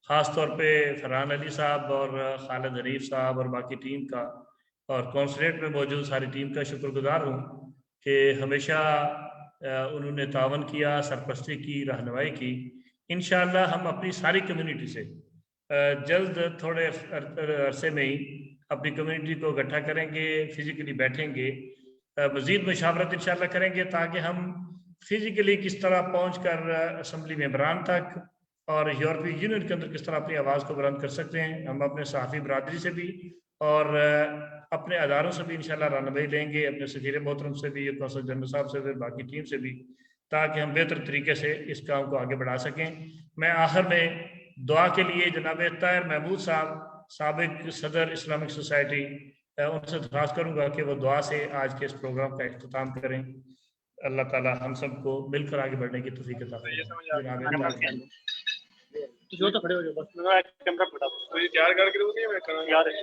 Speaker 2: خاص طور پہ فرحان علی صاحب اور خالد حریف صاحب اور باقی ٹیم کا اور کونسلیٹ میں موجود ساری ٹیم کا شکر گزار ہوں کہ ہمیشہ انہوں نے تعاون کیا، سرپرستی کی، رہنمائی کی. انشاءاللہ ہم اپنی ساری کمیونٹی سے جلد تھوڑے عرصے میں ہی اپنی کمیونٹی کو اکٹھا کریں گے، فزیکلی بیٹھیں گے، مزید مشاورت انشاءاللہ کریں گے تاکہ ہم فزیکلی کس طرح پہنچ کر اسمبلی ممبران تک اور یورپی یونین کے اندر کس طرح اپنی آواز کو بلند کر سکتے ہیں. ہم اپنے صحافی برادری سے بھی اور اپنے اداروں سے بھی انشاءاللہ رہنمائی لیں گے، اپنے سفیر محترم سے بھی، قونصل جنرل صاحب سے بھی، باقی ٹیم سے بھی، تاکہ ہم بہتر طریقے سے اس کام کو آگے بڑھا سکیں. میں آخر میں دعا کے لیے جناب طاہر محمود صاحب سابق صدر اسلامک سوسائٹی ان سے درخواست کروں گا کہ وہ دعا سے آج کے اس پروگرام کا اختتام کریں. اللہ تعالی ہم سب کو مل کر آگے بڑھنے کی توفیق عطا فرمائے.
Speaker 11: جو تو کھڑے ہو جاؤ بس میں کیمرہ پڑا تو یہ تیار کر کے دوں گی میں کروں یاد ہے.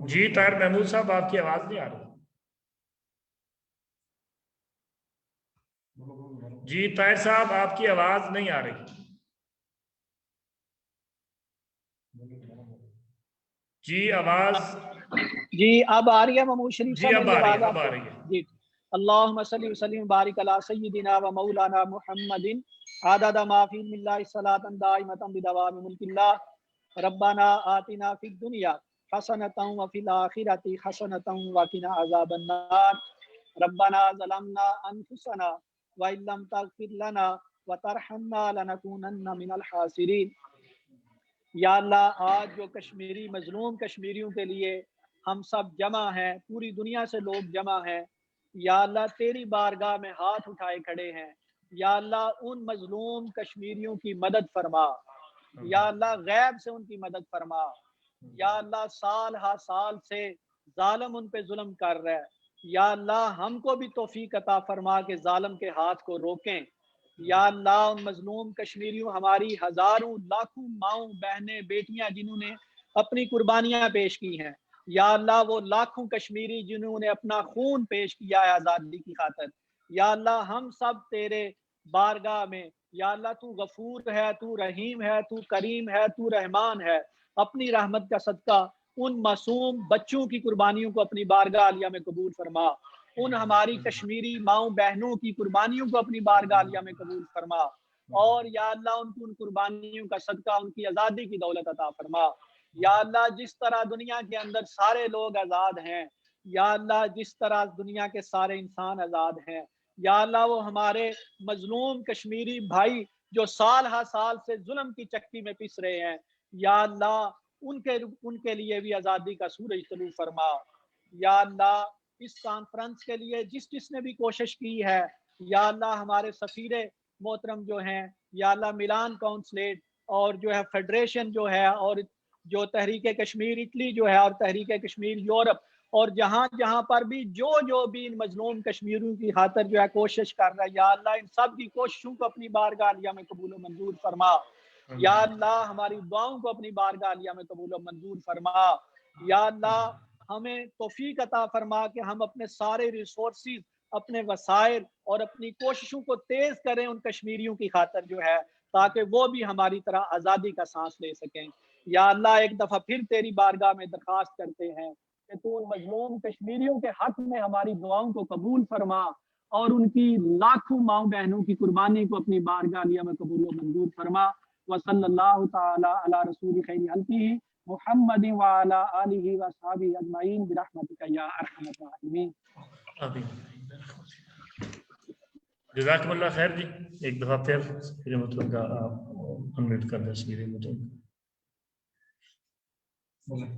Speaker 2: جی طاہر محمود صاحب آپ کی آواز نہیں آ رہی. جی طاہر صاحب آپ کی آواز نہیں آ رہی. جی آواز
Speaker 11: جی اب آ رہی ہے محمود شریف
Speaker 2: جی اب آ رہی ہے، اب آ رہی ہے.
Speaker 11: جی اللہم صلی وسلم بارک علی سیدنا و مولانا محمد عدد ما فی اللہ صلاۃ دائمۃ بدوام ملک اللہ. ربنا آتنا فی الدنیا حسنۃ وفی الآخرۃ حسنۃ وقنا عذاب النار. ربنا ظلمنا انفسنا وان لم تغفر لنا وترحمنا لنکونن من الخاسرین. یا اللہ آج جو کشمیری مظلوم کشمیریوں کے لیے ہم سب جمع ہیں، پوری دنیا سے لوگ جمع ہیں، یا اللہ تیری بارگاہ میں ہاتھ اٹھائے کھڑے ہیں. یا اللہ ان مظلوم کشمیریوں کی مدد فرما، یا اللہ غیب سے ان کی مدد فرما. یا اللہ سال ہا سال سے ظالم ان پہ ظلم کر رہا ہے، یا اللہ ہم کو بھی توفیق عطا فرما کہ ظالم کے ہاتھ کو روکیں. یا اللہ ان مظلوم کشمیریوں ہماری ہزاروں لاکھوں ماؤں بہنیں بیٹیاں جنہوں نے اپنی قربانیاں پیش کی ہیں، یا اللہ وہ لاکھوں کشمیری جنہوں نے اپنا خون پیش کیا ہے آزادی کی خاطر، یا اللہ ہم سب تیرے بارگاہ میں، یا اللہ تو غفور ہے، تو رحیم ہے، تو کریم ہے، تو رحمان ہے. اپنی رحمت کا صدقہ ان معصوم بچوں کی قربانیوں کو اپنی بارگاہ عالیہ میں قبول فرما. ان ہماری کشمیری ماؤں بہنوں کی قربانیوں کو اپنی بارگاہ عالیہ میں قبول فرما. اور یا اللہ ان کو ان قربانیوں کا صدقہ ان کی آزادی کی دولت عطا فرما. یا اللہ جس طرح دنیا کے اندر سارے لوگ آزاد ہیں، یا اللہ جس طرح دنیا کے سارے انسان آزاد ہیں، یا اللہ وہ ہمارے مظلوم کشمیری بھائی جو سال ہا سال سے ظلم کی چکی میں پس رہے ہیں، یا اللہ ان کے لیے بھی آزادی کا سورج طلوع فرما. یا اللہ اس کانفرنس کے لیے جس نے بھی کوشش کی ہے، یا اللہ ہمارے سفیر محترم جو ہیں، یا اللہ ملان کونسلیٹ اور جو ہے فیڈریشن جو ہے، اور جو تحریک کشمیر اٹلی جو ہے، اور تحریک کشمیر یورپ، اور جہاں پر بھی جو بھی ان مظلوم کشمیریوں کی خاطر جو ہے کوشش کر رہا ہے، یا اللہ ان سب کی کوششوں کو اپنی بارگاہ عالیہ میں قبول و منظور فرما. یا اللہ ہماری دعاؤں کو اپنی بارگاہ عالیہ میں قبول و منظور فرما. یا اللہ ہمیں توفیق عطا فرما کہ ہم اپنے سارے ریسورسز، اپنے وسائل اور اپنی کوششوں کو تیز کریں ان کشمیریوں کی خاطر جو ہے، تاکہ وہ بھی ہماری طرح آزادی کا سانس لے سکیں. یا اللہ ایک دفعہ پھر تیری بارگاہ میں درخواست کرتے ہیں کہ تو ان مظلوم کشمیریوں کے حق میں ہماری دعاؤں کو قبول فرما اور ان کی لاکھوں ماؤں بہنوں کی قربانی کو اپنی بارگاہ عالیہ میں قبول و منظور فرما. وصلی اللہ تعالی علی رسول خیر خلقہ محمد وعلی آلہ وصحبہ اجمعین برحمتک یا ارحم الراحمین.
Speaker 2: جزاکم اللہ خیر. جی ایک دفعہ پھر سفیر محترم کا آپ انمیوٹ کر دیں. سفیر محترم
Speaker 12: بولیں